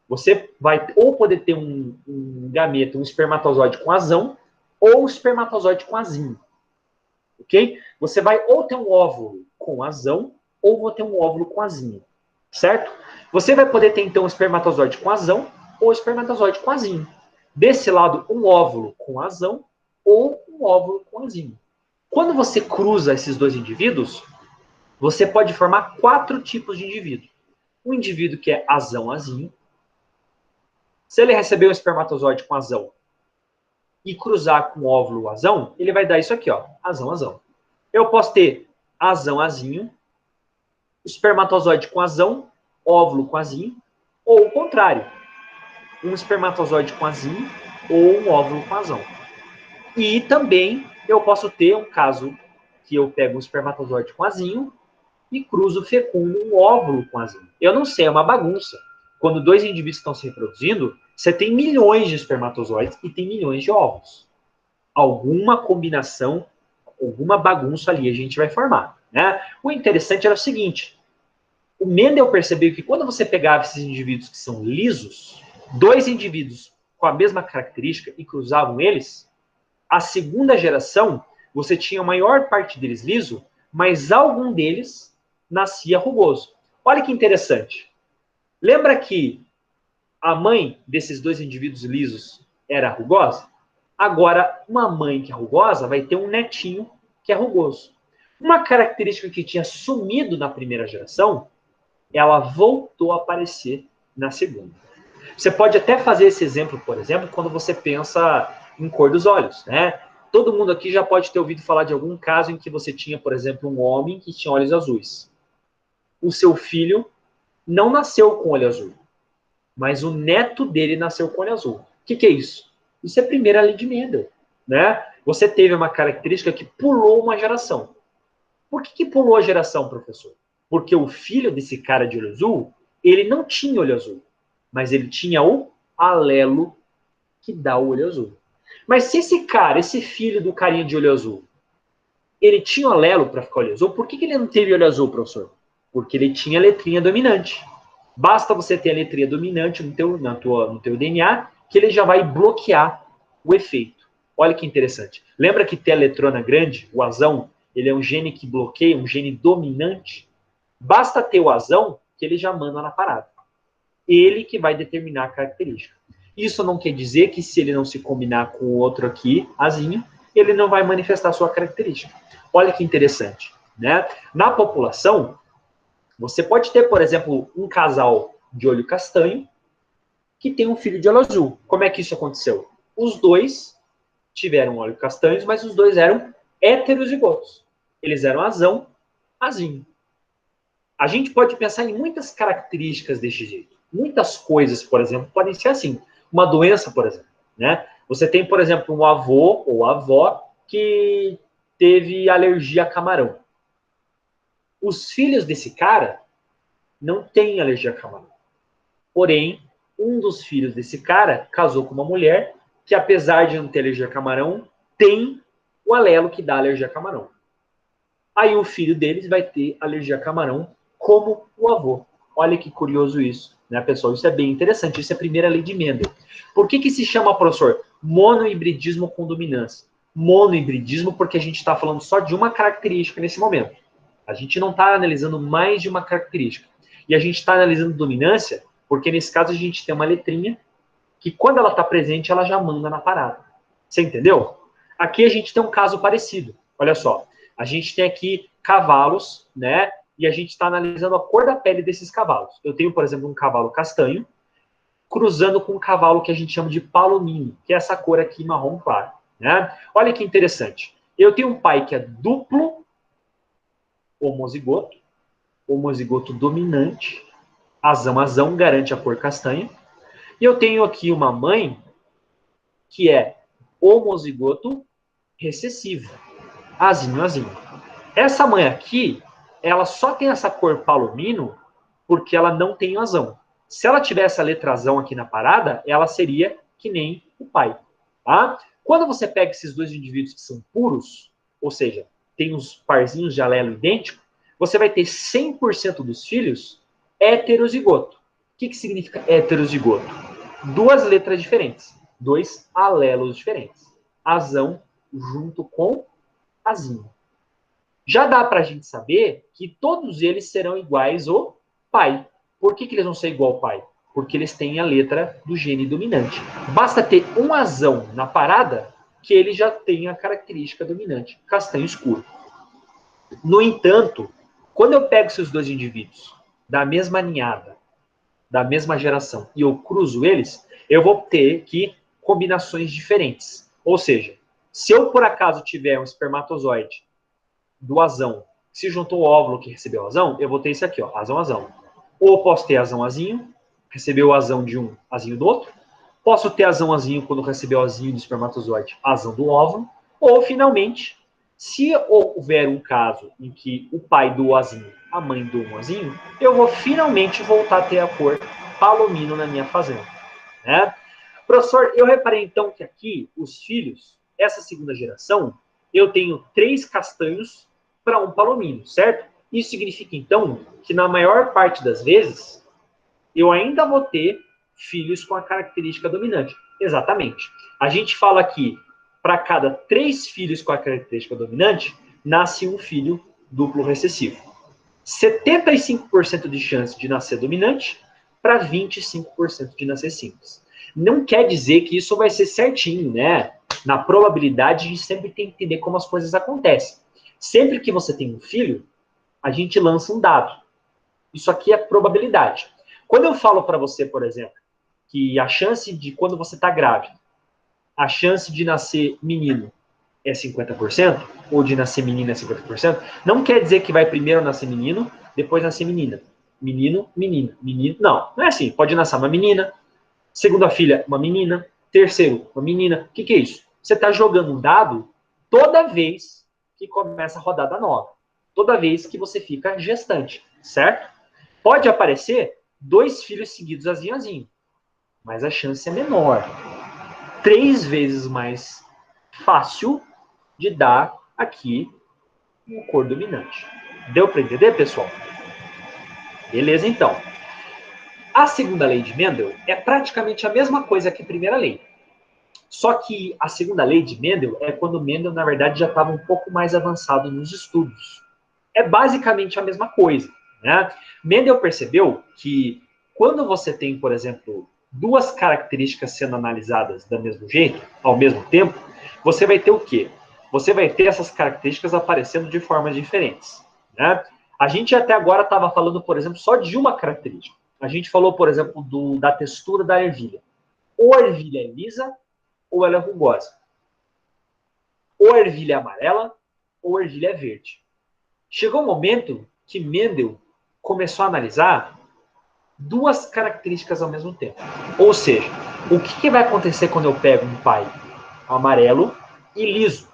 Você vai ou poder ter um gameta, um espermatozoide com azão, ou um espermatozoide com azinho. Ok? Você vai ou ter um óvulo com azão, ou vai ter um óvulo com azinho. Certo? Você vai poder ter, então, um espermatozoide com azão, ou espermatozoide com azinho. Desse lado, um óvulo com azão, ou um óvulo com azinho. Quando você cruza esses dois indivíduos, você pode formar 4 tipos de indivíduo. Um indivíduo que é azão-azinho. Se ele receber um espermatozoide com azão e cruzar com óvulo azão, ele vai dar isso aqui, ó, azão-azão. Eu posso ter azão-azinho, espermatozoide com azão, óvulo com azinho, ou o contrário, um espermatozoide com azinho ou um óvulo com azão. E também eu posso ter um caso que eu pego um espermatozoide com azinho e cruzo fecundo um óvulo com azinho. Eu não sei, é uma bagunça. Quando dois indivíduos estão se reproduzindo, você tem milhões de espermatozoides e tem milhões de óvulos. Alguma combinação, alguma bagunça ali a gente vai formar, né? O interessante era o seguinte, o Mendel percebeu que quando você pegava esses indivíduos que são lisos, dois indivíduos com a mesma característica e cruzavam eles, a segunda geração, você tinha a maior parte deles liso, mas algum deles nascia rugoso. Olha que interessante. Lembra que a mãe desses dois indivíduos lisos era rugosa? Agora, uma mãe que é rugosa vai ter um netinho que é rugoso. Uma característica que tinha sumido na primeira geração, ela voltou a aparecer na segunda. Você pode até fazer esse exemplo, por exemplo, quando você pensa em cor dos olhos, né? Todo mundo aqui já pode ter ouvido falar de algum caso em que você tinha, por exemplo, um homem que tinha olhos azuis. O seu filho não nasceu com olho azul, mas o neto dele nasceu com olho azul. O que é isso? Isso é a primeira lei de Mendel, né? Você teve uma característica que pulou uma geração. Por que pulou a geração, professor? Porque o filho desse cara de olho azul, ele não tinha olho azul, mas ele tinha o alelo que dá o olho azul. Mas se esse cara, esse filho do carinha de olho azul, ele tinha o alelo para ficar olho azul, por que ele não teve olho azul, professor? Porque ele tinha a letrinha dominante. Basta você ter a letrinha dominante no teu DNA, que ele já vai bloquear o efeito. Olha que interessante. Lembra que teletrona grande, o azão, ele é um gene que bloqueia, um gene dominante? Basta ter o azão, que ele já manda na parada. Ele que vai determinar a característica. Isso não quer dizer que se ele não se combinar com o outro aqui, azinho, ele não vai manifestar a sua característica. Olha que interessante, né? Na população, você pode ter, por exemplo, um casal de olho castanho que tem um filho de olho azul. Como é que isso aconteceu? Os dois tiveram olhos castanhos, mas os dois eram heterozigotos. Eles eram azão, azinho. A gente pode pensar em muitas características desse jeito. Muitas coisas, por exemplo, podem ser assim. Uma doença, por exemplo, né? Você tem, por exemplo, um avô ou avó que teve alergia a camarão. Os filhos desse cara não têm alergia a camarão. Porém, um dos filhos desse cara casou com uma mulher que, apesar de não ter alergia a camarão, tem o alelo que dá alergia a camarão. Aí o filho deles vai ter alergia a camarão como o avô. Olha que curioso isso, né, pessoal? Isso é bem interessante. Isso é a primeira lei de Mendel. Por que se chama, professor, monohibridismo com dominância? Monohibridismo porque a gente está falando só de uma característica nesse momento. A gente não está analisando mais de uma característica. E a gente está analisando dominância porque, nesse caso, a gente tem uma letrinha que, quando ela está presente, ela já manda na parada. Você entendeu? Aqui a gente tem um caso parecido. Olha só. A gente tem aqui cavalos, né? E a gente está analisando a cor da pele desses cavalos. Eu tenho, por exemplo, um cavalo castanho cruzando com um cavalo que a gente chama de palomino, que é essa cor aqui marrom claro, né? Olha que interessante. Eu tenho um pai que é duplo homozigoto dominante, azão garante a cor castanha. E eu tenho aqui uma mãe que é homozigoto recessivo, azinho. Essa mãe aqui, ela só tem essa cor palomino porque ela não tem azão. Se ela tivesse a letra azão aqui na parada, ela seria que nem o pai. Tá? Quando você pega esses dois indivíduos que são puros, ou seja, tem uns parzinhos de alelo idêntico, você vai ter 100% dos filhos heterozigoto. O que significa heterozigoto? Duas letras diferentes, dois alelos diferentes. Azão junto com azinho. Já dá para a gente saber que todos eles serão iguais ao pai. Por que eles vão ser igual ao pai? Porque eles têm a letra do gene dominante. Basta ter um azão na parada que ele já tem a característica dominante, castanho escuro. No entanto, quando eu pego esses dois indivíduos da mesma ninhada, da mesma geração, e eu cruzo eles, eu vou ter aqui combinações diferentes. Ou seja, se eu por acaso tiver um espermatozoide do azão, que se juntou ao óvulo que recebeu o azão, eu vou ter esse aqui, ó, azão. Ou posso ter azão-azinho, receber o azão de um, azinho do outro. Posso ter azão-azinho quando receber o azinho do espermatozoide, azão do óvulo. Ou, finalmente, se houver um caso em que o pai do azinho, a mãe do azinho, eu vou finalmente voltar a ter a cor palomino na minha fazenda. Né? Professor, eu reparei então que aqui, os filhos, essa segunda geração, eu tenho 3 castanhos para um palomino, certo? Isso significa, então, que na maior parte das vezes, eu ainda vou ter filhos com a característica dominante. Exatamente. A gente fala aqui, para cada 3 filhos com a característica dominante, nasce um filho duplo recessivo. 75% de chance de nascer dominante para 25% de nascer simples. Não quer dizer que isso vai ser certinho, né? Na probabilidade, a gente sempre tem que entender como as coisas acontecem. Sempre que você tem um filho, a gente lança um dado. Isso aqui é probabilidade. Quando eu falo para você, por exemplo, que a chance de, quando você está grávida, a chance de nascer menino é 50%, ou de nascer menina é 50%, não quer dizer que vai primeiro nascer menino, depois nascer menina. Menino, menina. Menino, não é assim. Pode nascer uma menina, segunda filha, uma menina, terceiro, uma menina. O que é isso? Você está jogando um dado toda vez que começa a rodada nova. Toda vez que você fica gestante, certo? Pode aparecer 2 filhos seguidos azinho a azinho, mas a chance é menor. 3 vezes mais fácil de dar aqui um cor dominante. Deu para entender, pessoal? Beleza, então. A segunda lei de Mendel é praticamente a mesma coisa que a primeira lei. Só que a segunda lei de Mendel é quando Mendel, na verdade, já estava um pouco mais avançado nos estudos. É basicamente a mesma coisa, né? Mendel percebeu que quando você tem, por exemplo, 2 características sendo analisadas do mesmo jeito, ao mesmo tempo, você vai ter o quê? Você vai ter essas características aparecendo de formas diferentes, né? A gente até agora estava falando, por exemplo, só de uma característica. A gente falou, por exemplo, da textura da ervilha. Ou a ervilha é lisa, ou ela é rugosa. Ou a ervilha é amarela, ou a ervilha é verde. Chegou um momento que Mendel começou a analisar 2 características ao mesmo tempo. Ou seja, o que vai acontecer quando eu pego um pai amarelo e liso?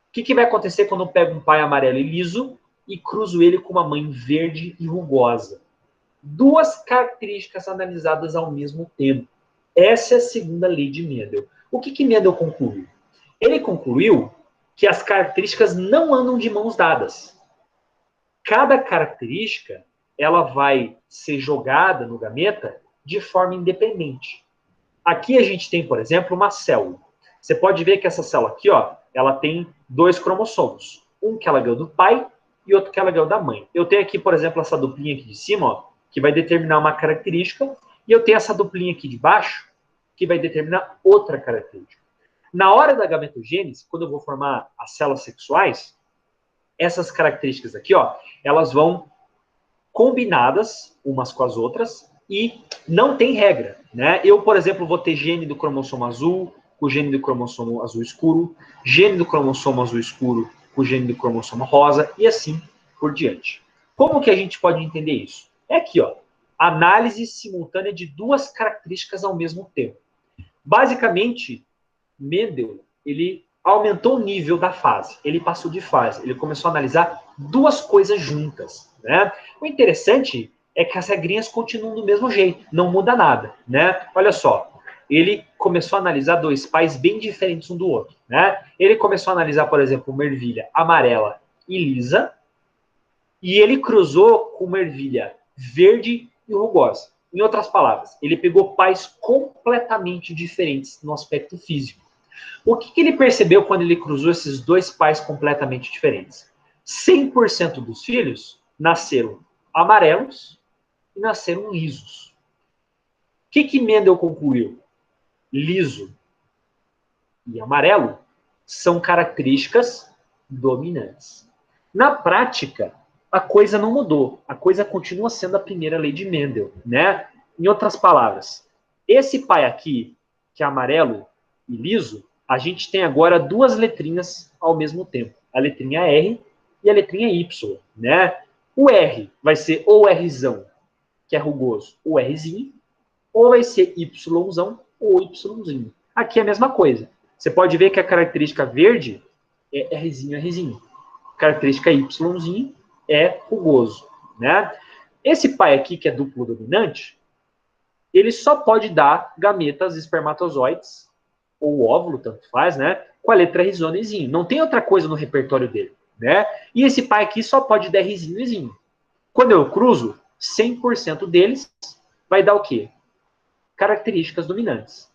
O que vai acontecer quando eu pego um pai amarelo e liso e cruzo ele com uma mãe verde e rugosa? 2 características analisadas ao mesmo tempo. Essa é a segunda lei de Mendel. O que Mendel concluiu? Ele concluiu que as características não andam de mãos dadas. Cada característica ela vai ser jogada no gameta de forma independente. Aqui a gente tem, por exemplo, uma célula. Você pode ver que essa célula aqui, ó, ela tem 2 cromossomos. Um que ela ganhou do pai e outro que ela ganhou da mãe. Eu tenho aqui, por exemplo, essa duplinha aqui de cima, ó, que vai determinar uma característica, e eu tenho essa duplinha aqui de baixo, que vai determinar outra característica. Na hora da gametogênese, quando eu vou formar as células sexuais, essas características aqui, ó, elas vão combinadas umas com as outras e não tem regra, né? Eu, por exemplo, vou ter gene do cromossomo azul com o gene do cromossomo azul escuro, gene do cromossomo azul escuro com o gene do cromossomo rosa e assim por diante. Como que a gente pode entender isso? É aqui, ó, análise simultânea de 2 características ao mesmo tempo. Basicamente, Mendel, ele aumentou o nível da fase, ele passou de fase, ele começou a analisar 2 coisas juntas, né? O interessante é que as regrinhas continuam do mesmo jeito, não muda nada, né? Olha só, ele começou a analisar 2 pais bem diferentes um do outro, né? Ele começou a analisar, por exemplo, uma ervilha amarela e lisa, e ele cruzou com uma ervilha verde e rugosa. Em outras palavras, ele pegou pais completamente diferentes no aspecto físico. O que ele percebeu quando ele cruzou esses 2 pais completamente diferentes? 100% dos filhos nasceram amarelos e nasceram lisos. O que Mendel concluiu? Liso e amarelo são características dominantes. Na prática, a coisa não mudou. A coisa continua sendo a primeira lei de Mendel, né? Em outras palavras, esse pai aqui, que é amarelo e liso, a gente tem agora 2 letrinhas ao mesmo tempo. A letrinha R e a letrinha Y, né? O R vai ser ou Rzão, que é rugoso, ou Rzinho, ou vai ser Yzão ou Yzinho. Aqui é a mesma coisa. Você pode ver que a característica verde é Rzinho. A característica Yzinho é rugoso, né? Esse pai aqui, que é duplo dominante, ele só pode dar gametas espermatozoides ou óvulo, tanto faz, né? Com a letra Rzona e Zinho. Não tem outra coisa no repertório dele, né? E esse pai aqui só pode dar Rzinho e Zinho. Quando eu cruzo, 100% deles vai dar o quê? Características dominantes.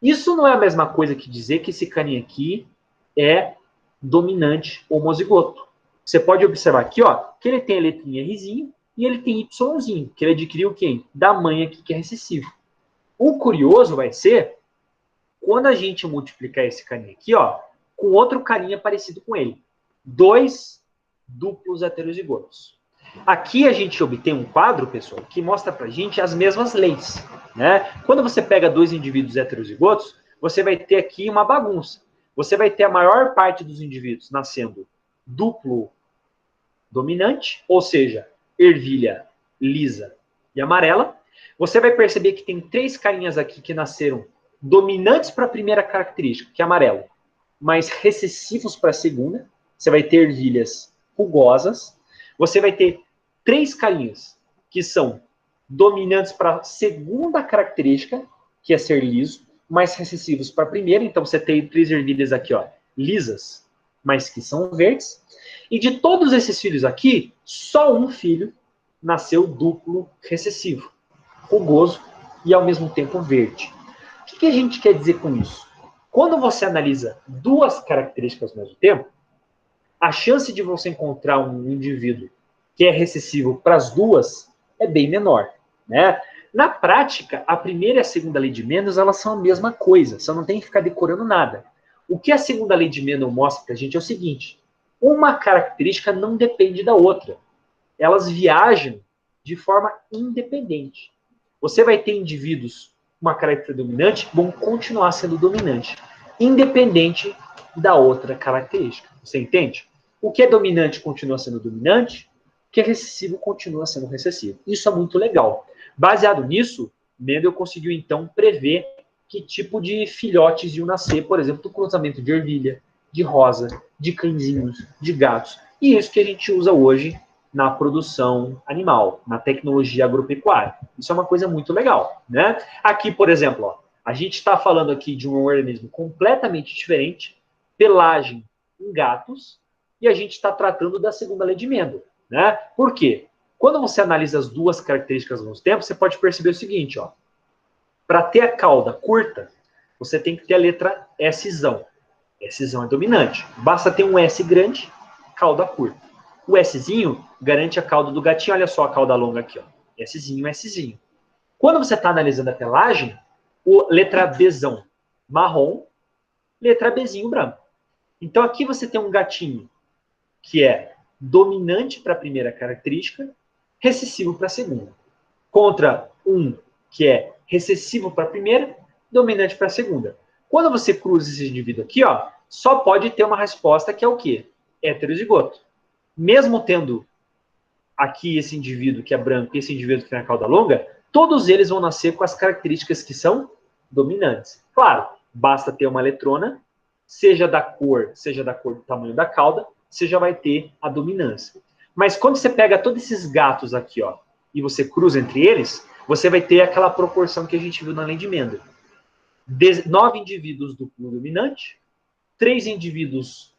Isso não é a mesma coisa que dizer que esse caninha aqui é dominante homozigoto. Você pode observar aqui, ó, que ele tem a letrinha Rzinho e ele tem Yzinho, que ele adquiriu quem? Da mãe aqui, que é recessivo. O curioso vai ser quando a gente multiplicar esse caninha aqui, ó, com outro carinha parecido com ele. 2 duplos heterozigotos. Aqui a gente obtém um quadro, pessoal, que mostra pra gente as mesmas leis, né? Quando você pega 2 indivíduos heterozigotos, você vai ter aqui uma bagunça. Você vai ter a maior parte dos indivíduos nascendo duplo dominante, ou seja, ervilha lisa e amarela. Você vai perceber que tem 3 carinhas aqui que nasceram dominantes para a primeira característica, que é amarelo. mais recessivos para a segunda. Você vai ter ervilhas rugosas. Você vai ter 3 carinhas que são dominantes para a segunda característica, que é ser liso, mais recessivos para a primeira. Então, você tem 3 ervilhas aqui, ó, lisas, mas que são verdes. E de todos esses filhos aqui, só um filho nasceu duplo recessivo, rugoso e ao mesmo tempo verde. O que a gente quer dizer com isso? Quando você analisa 2 características ao mesmo tempo, a chance de você encontrar um indivíduo que é recessivo para as 2 é bem menor, né? Na prática, a primeira e a segunda lei de Mendel, elas são a mesma coisa, você não tem que ficar decorando nada. O que a segunda lei de Mendel mostra para a gente é o seguinte: uma característica não depende da outra. Elas viajam de forma independente. Você vai ter indivíduos com uma característica dominante que vão continuar sendo dominante, independente da outra característica. Você entende? O que é dominante continua sendo dominante, o que é recessivo continua sendo recessivo. Isso é muito legal. Baseado nisso, Mendel conseguiu então prever que tipo de filhotes iam nascer, por exemplo, do cruzamento de ervilha, de rosa, de cãezinhos, de gatos. E isso que a gente usa hoje na produção animal, na tecnologia agropecuária. Isso é uma coisa muito legal, né? Aqui, por exemplo, ó, a gente está falando aqui de um organismo completamente diferente, pelagem em gatos, e a gente está tratando da segunda lei de Mendel, né? Por quê? Quando você analisa as 2 características ao mesmo tempo, você pode perceber o seguinte, ó. Para ter a cauda curta, você tem que ter a letra Szão. Szão é dominante. Basta ter um S grande, cauda curta. O Szinho garante a cauda do gatinho. Olha só a cauda longa aqui, ó. Szinho, Szinho. Quando você está analisando a pelagem, letra Bzão, marrom, letra Bzinho, branco. Então aqui você tem um gatinho que é dominante para a primeira característica, recessivo para a segunda. Contra um que é recessivo para a primeira, dominante para a segunda. Quando você cruza esse indivíduo aqui, ó, só pode ter uma resposta que é o quê? Heterozigoto. Mesmo tendo aqui esse indivíduo que é branco e esse indivíduo que tem a cauda longa, todos eles vão nascer com as características que são dominantes. Claro, basta ter uma letrona, seja da cor do tamanho da cauda, você já vai ter a dominância. Mas quando você pega todos esses gatos aqui, ó, e você cruza entre eles, você vai ter aquela proporção que a gente viu na lei de Mendel. 9 indivíduos duplo dominante, 3 indivíduos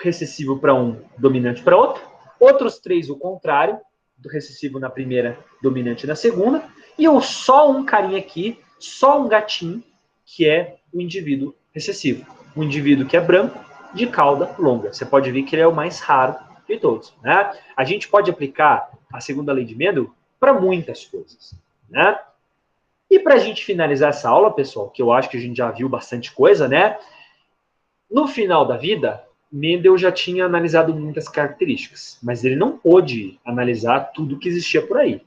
recessivo para um, dominante para outro, outros 3 o contrário, do recessivo na primeira, dominante na segunda, e só um carinha aqui, só um gatinho, que é o indivíduo recessivo. Um indivíduo que é branco, de cauda longa. Você pode ver que ele é o mais raro de todos, né? A gente pode aplicar a segunda lei de Mendel para muitas coisas, né? E para a gente finalizar essa aula, pessoal, que eu acho que a gente já viu bastante coisa, né? No final da vida, Mendel já tinha analisado muitas características, mas ele não pôde analisar tudo que existia por aí.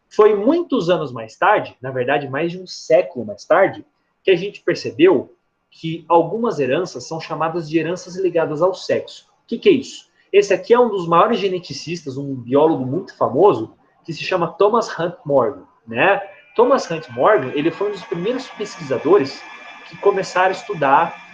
Foi muitos anos mais tarde, na verdade, mais de um século mais tarde, que a gente percebeu que algumas heranças são chamadas de heranças ligadas ao sexo. O que é isso? Esse aqui é um dos maiores geneticistas, um biólogo muito famoso, que se chama Thomas Hunt Morgan, né? Thomas Hunt Morgan, ele foi um dos primeiros pesquisadores que começaram a estudar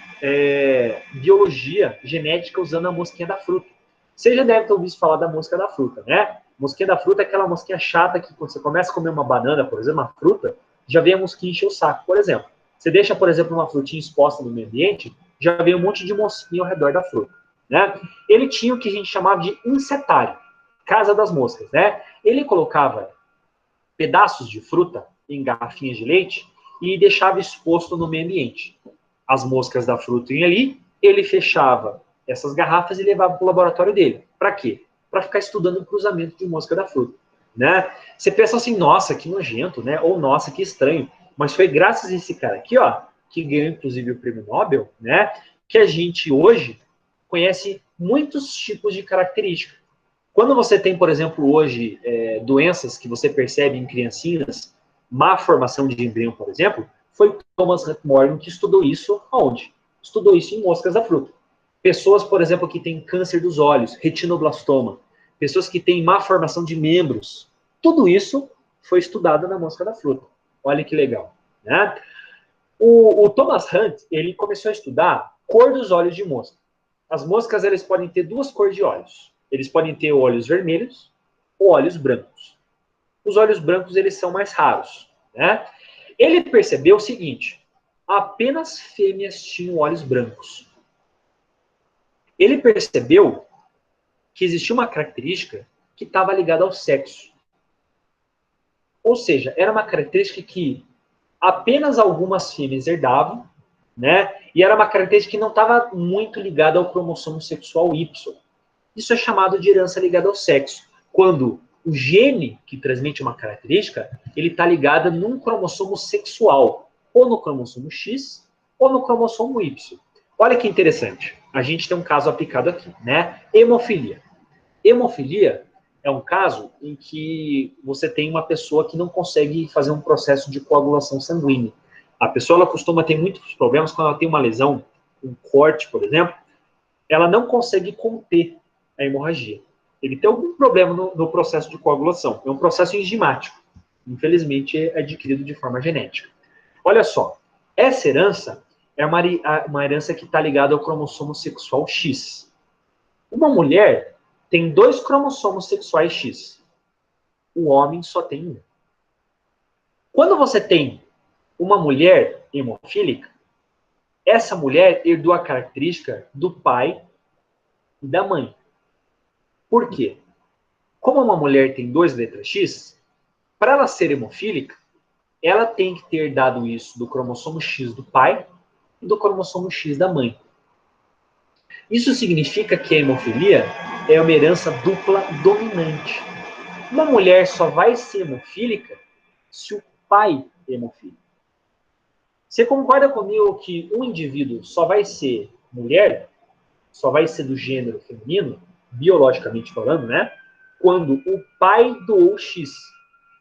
biologia genética usando a mosquinha da fruta. Você já deve ter ouvido falar da mosca da fruta, né? Mosquinha da fruta é aquela mosquinha chata que quando você começa a comer uma banana, por exemplo, uma fruta, já vem a mosquinha encher o saco, por exemplo. Você deixa, por exemplo, uma frutinha exposta no meio ambiente, já vem um monte de mosquinha ao redor da fruta, né? Ele tinha o que a gente chamava de insetário, casa das moscas, né? Ele colocava pedaços de fruta em garrafinhas de leite e deixava exposto no meio ambiente. As moscas da fruta iam ali, ele fechava essas garrafas e levava para o laboratório dele. Para quê? Para ficar estudando o cruzamento de mosca da fruta, né? Você pensa assim, nossa, que nojento, né? Ou nossa, que estranho. Mas foi graças a esse cara aqui, ó, que ganhou inclusive o prêmio Nobel, né? Que a gente hoje conhece muitos tipos de características. Quando você tem, por exemplo, hoje doenças que você percebe em criancinhas, má formação de embrião, por exemplo, foi Thomas Hunt Morgan que estudou isso onde? Estudou isso em moscas da fruta. Pessoas, por exemplo, que têm câncer dos olhos, retinoblastoma, pessoas que têm má formação de membros, tudo isso foi estudado na mosca da fruta. Olha que legal, né? O Thomas Hunt, ele começou a estudar Cor dos olhos de mosca. As moscas, elas podem ter duas cores de olhos. Eles podem ter olhos vermelhos ou olhos brancos. Os olhos brancos, eles são mais raros, né? Ele percebeu o seguinte: apenas fêmeas tinham olhos brancos. Ele percebeu que existia uma característica que estava ligada ao sexo. Ou seja, era uma característica que apenas algumas fêmeas herdavam, né? E era uma característica que não estava muito ligada ao cromossomo sexual Y. Isso é chamado de herança ligada ao sexo. Quando o gene que transmite uma característica, ele está ligado num cromossomo sexual, ou no cromossomo X, ou no cromossomo Y. Olha que interessante. A gente tem um caso aplicado aqui, né? Hemofilia. Hemofilia é um caso em que você tem uma pessoa que não consegue fazer um processo de coagulação sanguínea. A pessoa, ela costuma ter muitos problemas quando ela tem uma lesão, um corte, por exemplo, ela não consegue conter a hemorragia. Ele tem algum problema no processo de coagulação. É um processo enzimático. Infelizmente, é adquirido de forma genética. Olha só, essa herança é uma herança que está ligada ao cromossomo sexual X. Uma mulher tem 2 cromossomos sexuais X. O homem só tem 1. Quando você tem uma mulher hemofílica, essa mulher herdou a característica do pai e da mãe. Por quê? Como uma mulher tem 2 letras X, para ela ser hemofílica, ela tem que ter herdado isso do cromossomo X do pai e do cromossomo X da mãe. Isso significa que a hemofilia é uma herança dupla dominante. Uma mulher só vai ser hemofílica se o pai é hemofílico. Você concorda comigo que um indivíduo só vai ser mulher, só vai ser do gênero feminino, biologicamente falando, né? Quando o pai doou X.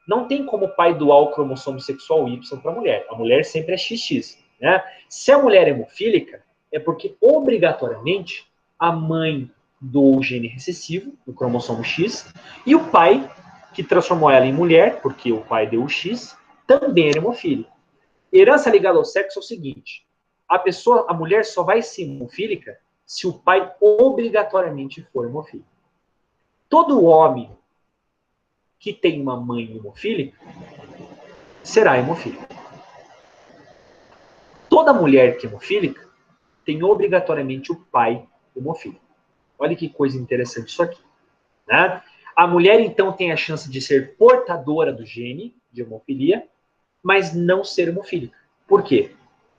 Não tem como o pai doar o cromossomo sexual Y para a mulher. A mulher sempre é XX, né? Se a mulher é hemofílica, é porque obrigatoriamente a mãe doou o gene recessivo, o cromossomo X, e o pai, que transformou ela em mulher, porque o pai deu o X, também era hemofílico. Herança ligada ao sexo é o seguinte: a mulher só vai ser hemofílica se o pai obrigatoriamente for hemofílico. Todo homem que tem uma mãe hemofílica será hemofílica. Toda mulher que é hemofílica tem obrigatoriamente o pai hemofílico. Olha que coisa interessante isso aqui, né? A mulher, então, tem a chance de ser portadora do gene de hemofilia, mas não ser hemofílica. Por quê?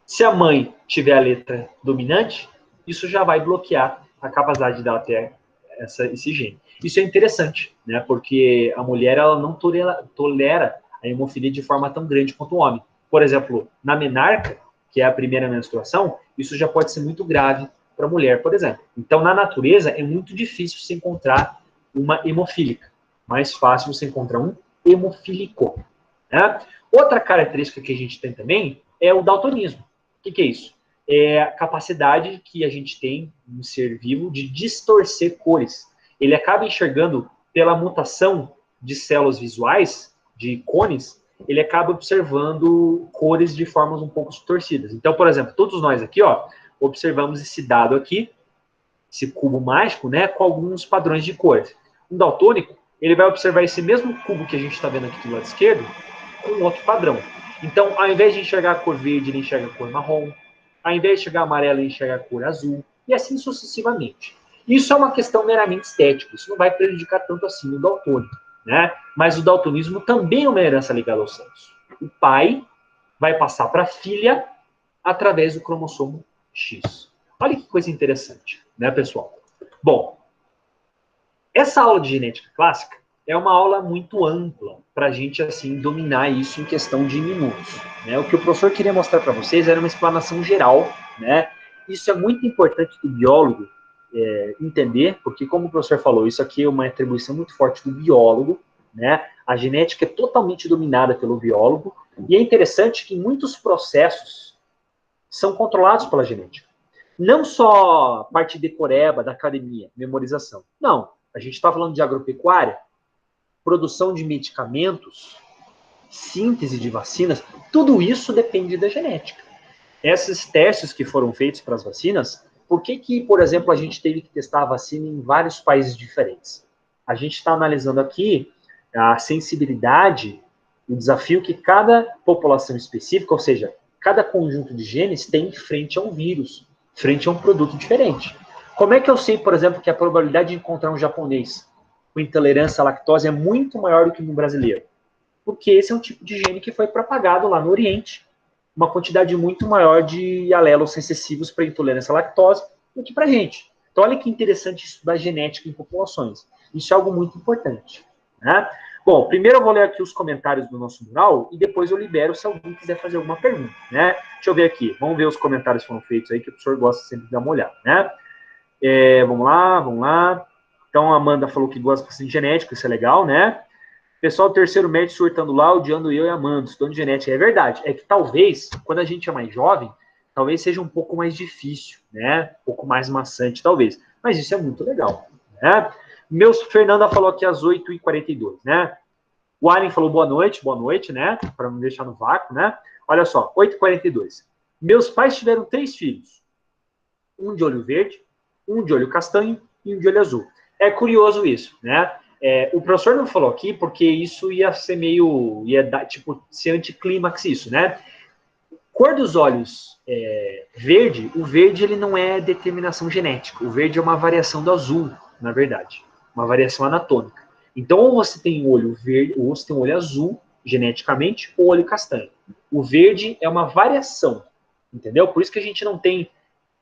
Se a mãe tiver a letra dominante, isso já vai bloquear a capacidade dela ter esse gene. Isso é interessante, né? Porque a mulher, ela não tolera a hemofilia de forma tão grande quanto o homem. Por exemplo, na menarca, que é a primeira menstruação, isso já pode ser muito grave para a mulher, por exemplo. Então, na natureza, é muito difícil se encontrar uma hemofílica. Mais fácil você encontrar um hemofílico, né? Outra característica que a gente tem também é o daltonismo. O que é isso? É a capacidade que a gente tem no ser vivo de distorcer cores. Ele acaba enxergando pela mutação de células visuais, de cones, ele acaba observando cores de formas um pouco distorcidas. Então, por exemplo, todos nós aqui, ó, observamos esse dado aqui, esse cubo mágico, né, com alguns padrões de cores. Um daltônico, ele vai observar esse mesmo cubo que a gente está vendo aqui do lado esquerdo, com outro padrão. Então, ao invés de enxergar a cor verde, ele enxerga a cor marrom. Ao invés de enxergar amarelo, ele enxerga a cor azul. E assim sucessivamente. Isso é uma questão meramente estética. Isso não vai prejudicar tanto assim o daltônico, né? Mas o daltonismo também é uma herança ligada ao sexo. O pai vai passar para a filha através do cromossomo X. Olha que coisa interessante, né, pessoal? Bom, essa aula de genética clássica é uma aula muito ampla para a gente, assim, dominar isso em questão de minutos, né? O que o professor queria mostrar para vocês era uma explanação geral, né? Isso é muito importante do biólogo entender, porque, como o professor falou, isso aqui é uma atribuição muito forte do biólogo, né? A genética é totalmente dominada pelo biólogo, e é interessante que muitos processos são controlados pela genética. Não só parte decoreba, da academia, memorização. Não. A gente está falando de agropecuária, produção de medicamentos, síntese de vacinas, tudo isso depende da genética. esses testes que foram feitos para as vacinas, por que, por exemplo, a gente teve que testar a vacina em vários países diferentes? A gente está analisando aqui a sensibilidade, o desafio que cada população específica, ou seja, cada conjunto de genes tem frente a um vírus, frente a um produto diferente. Como é que eu sei, por exemplo, que a probabilidade de encontrar um japonês com intolerância à lactose é muito maior do que no brasileiro? Porque esse é um tipo de gene que foi propagado lá no Oriente, uma quantidade muito maior de alelos recessivos para intolerância à lactose do que para a gente. Então, olha que interessante estudar genética em populações. Isso é algo muito importante, né? Bom, primeiro eu vou ler aqui os comentários do nosso mural e depois eu libero se alguém quiser fazer alguma pergunta, né? Deixa eu ver aqui. Vamos ver os comentários que foram feitos aí, que o professor gosta sempre de dar uma olhada, né? Vamos lá, vamos lá. Então, a Amanda falou que gosta de genética, isso é legal, né? Pessoal do terceiro médio surtando lá, odiando eu e Amanda, estudando genética. É verdade, é que talvez, quando a gente é mais jovem, talvez seja um pouco mais difícil, né? Um pouco mais maçante, talvez. Mas isso é muito legal, né? Fernanda falou aqui às 8h42, né? O Allen falou boa noite, né? Para não deixar no vácuo, né? Olha só, 8h42. Meus pais tiveram 3 filhos. Um de olho verde, um de olho castanho e um de olho azul. É curioso isso, né? O professor não falou aqui porque isso ia ser meio... ia dar, tipo, ser anticlímax isso, né? Cor dos olhos verde, o verde ele não é determinação genética. O verde é uma variação do azul, na verdade. Uma variação anatômica. Então, ou você tem olho verde, ou você tem olho azul, geneticamente, ou olho castanho. O verde é uma variação, entendeu? Por isso que a gente não tem...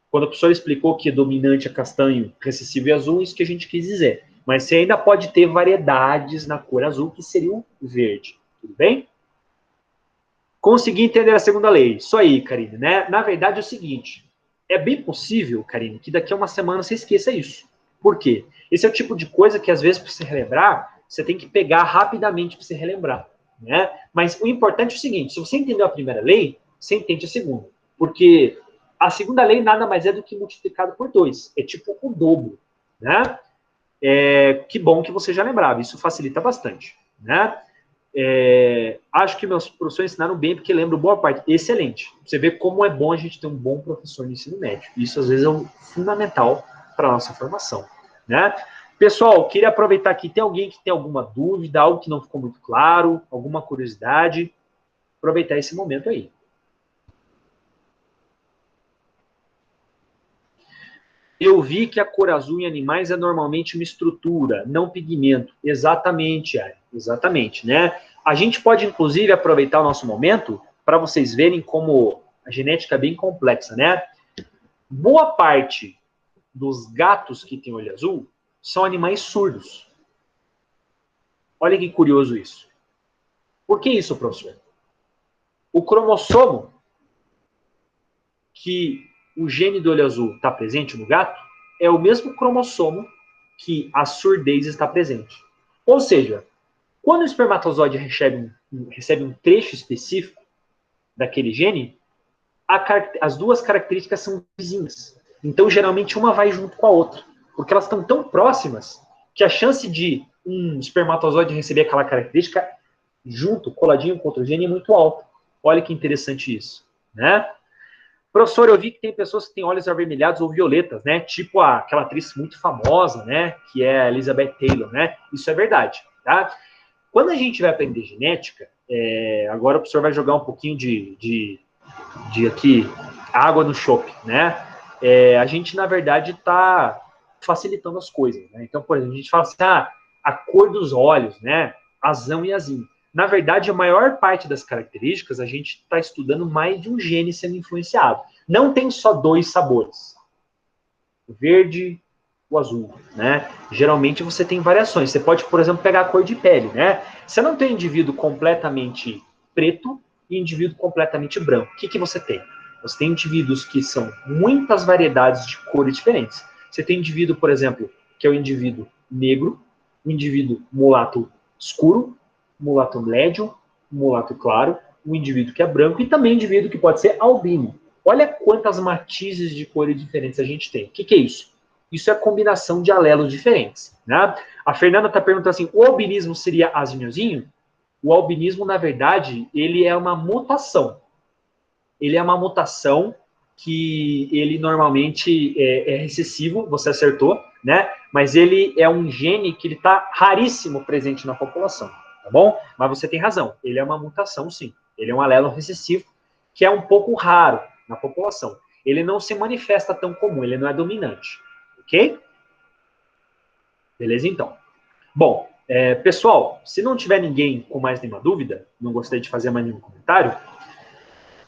Quando a professora explicou que dominante é castanho, recessivo e azul, isso que a gente quis dizer. Mas você ainda pode ter variedades na cor azul, que seria o verde. Tudo bem? Consegui entender a segunda lei. Isso aí, Karine, né? Na verdade é o seguinte, é bem possível, Karine, que daqui a uma semana você esqueça isso. Por quê? Esse é o tipo de coisa que, às vezes, para você relembrar, você tem que pegar rapidamente para você relembrar, né? Mas o importante é o seguinte, se você entendeu a primeira lei, você entende a segunda. Porque a segunda lei nada mais é do que multiplicado por 2. É tipo o dobro, né? Que bom que você já lembrava. Isso facilita bastante, né? Acho que meus professores ensinaram bem, porque lembro boa parte. Excelente. Você vê como é bom a gente ter um bom professor no ensino médio. Isso, às vezes, é fundamental para a nossa formação, né? Pessoal, queria aproveitar aqui. Tem alguém que tem alguma dúvida, algo que não ficou muito claro, alguma curiosidade? Aproveitar esse momento aí. Eu vi que a cor azul em animais é normalmente uma estrutura, não pigmento. Exatamente, Ari. Exatamente, né? A gente pode, inclusive, aproveitar o nosso momento para vocês verem como a genética é bem complexa, né? Boa parte dos gatos que têm olho azul são animais surdos. Olha que curioso isso. Por que isso, professor? O cromossomo que o gene do olho azul está presente no gato é o mesmo cromossomo que a surdez está presente. Ou seja, quando o espermatozoide recebe um trecho específico daquele gene, as duas características são vizinhas. Então, geralmente, uma vai junto com a outra. Porque elas estão tão próximas que a chance de um espermatozoide receber aquela característica junto, coladinho com outro gene, é muito alta. Olha que interessante isso, né? Professor, eu vi que tem pessoas que têm olhos avermelhados ou violetas, né? Tipo aquela atriz muito famosa, né? Que é a Elizabeth Taylor, né? Isso é verdade, tá? Quando a gente vai aprender genética, agora o professor vai jogar um pouquinho de aqui, água no chope, né? A gente, na verdade, está facilitando as coisas, né? Então, por exemplo, a gente fala assim, a cor dos olhos, né? Azão e azinho. Na verdade, a maior parte das características, a gente está estudando mais de um gene sendo influenciado. Não tem só 2 sabores. O verde, o azul, né? Geralmente você tem variações. Você pode, por exemplo, pegar a cor de pele, né? Você não tem indivíduo completamente preto e indivíduo completamente branco. O que você tem? Você tem indivíduos que são muitas variedades de cores diferentes. Você tem indivíduo, por exemplo, que é o indivíduo negro, o indivíduo mulato escuro, mulato médio, mulato claro, um indivíduo que é branco e também um indivíduo que pode ser albino. Olha quantas matizes de cores diferentes a gente tem. O que é isso? Isso é a combinação de alelos diferentes, né? A Fernanda está perguntando assim, o albinismo seria azinhozinho? O albinismo, na verdade, ele é uma mutação. ele é uma mutação que ele normalmente é recessivo, você acertou, né? Mas ele é um gene que ele está raríssimo presente na população, tá bom? Mas você tem razão, ele é uma mutação, sim. Ele é um alelo recessivo, que é um pouco raro na população. Ele não se manifesta tão comum, ele não é dominante, ok? Beleza, então. Bom, pessoal, se não tiver ninguém com mais nenhuma dúvida, não gostei de fazer mais nenhum comentário,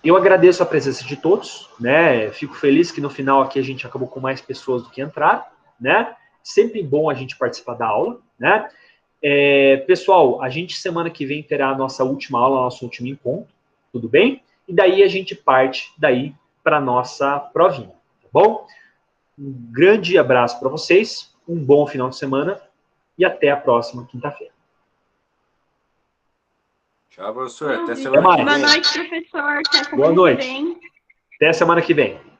eu agradeço a presença de todos, né? Fico feliz que no final aqui a gente acabou com mais pessoas do que entraram, né? Sempre bom a gente participar da aula, né? Pessoal, a gente semana que vem terá a nossa última aula, nosso último encontro, tudo bem? E daí a gente parte daí para nossa provinha, tá bom? Um grande abraço para vocês, um bom final de semana e até a próxima quinta-feira. Tchau, professor. Até semana que vem. Boa noite, professor. Até semana Boa noite. que vem. Até semana que vem.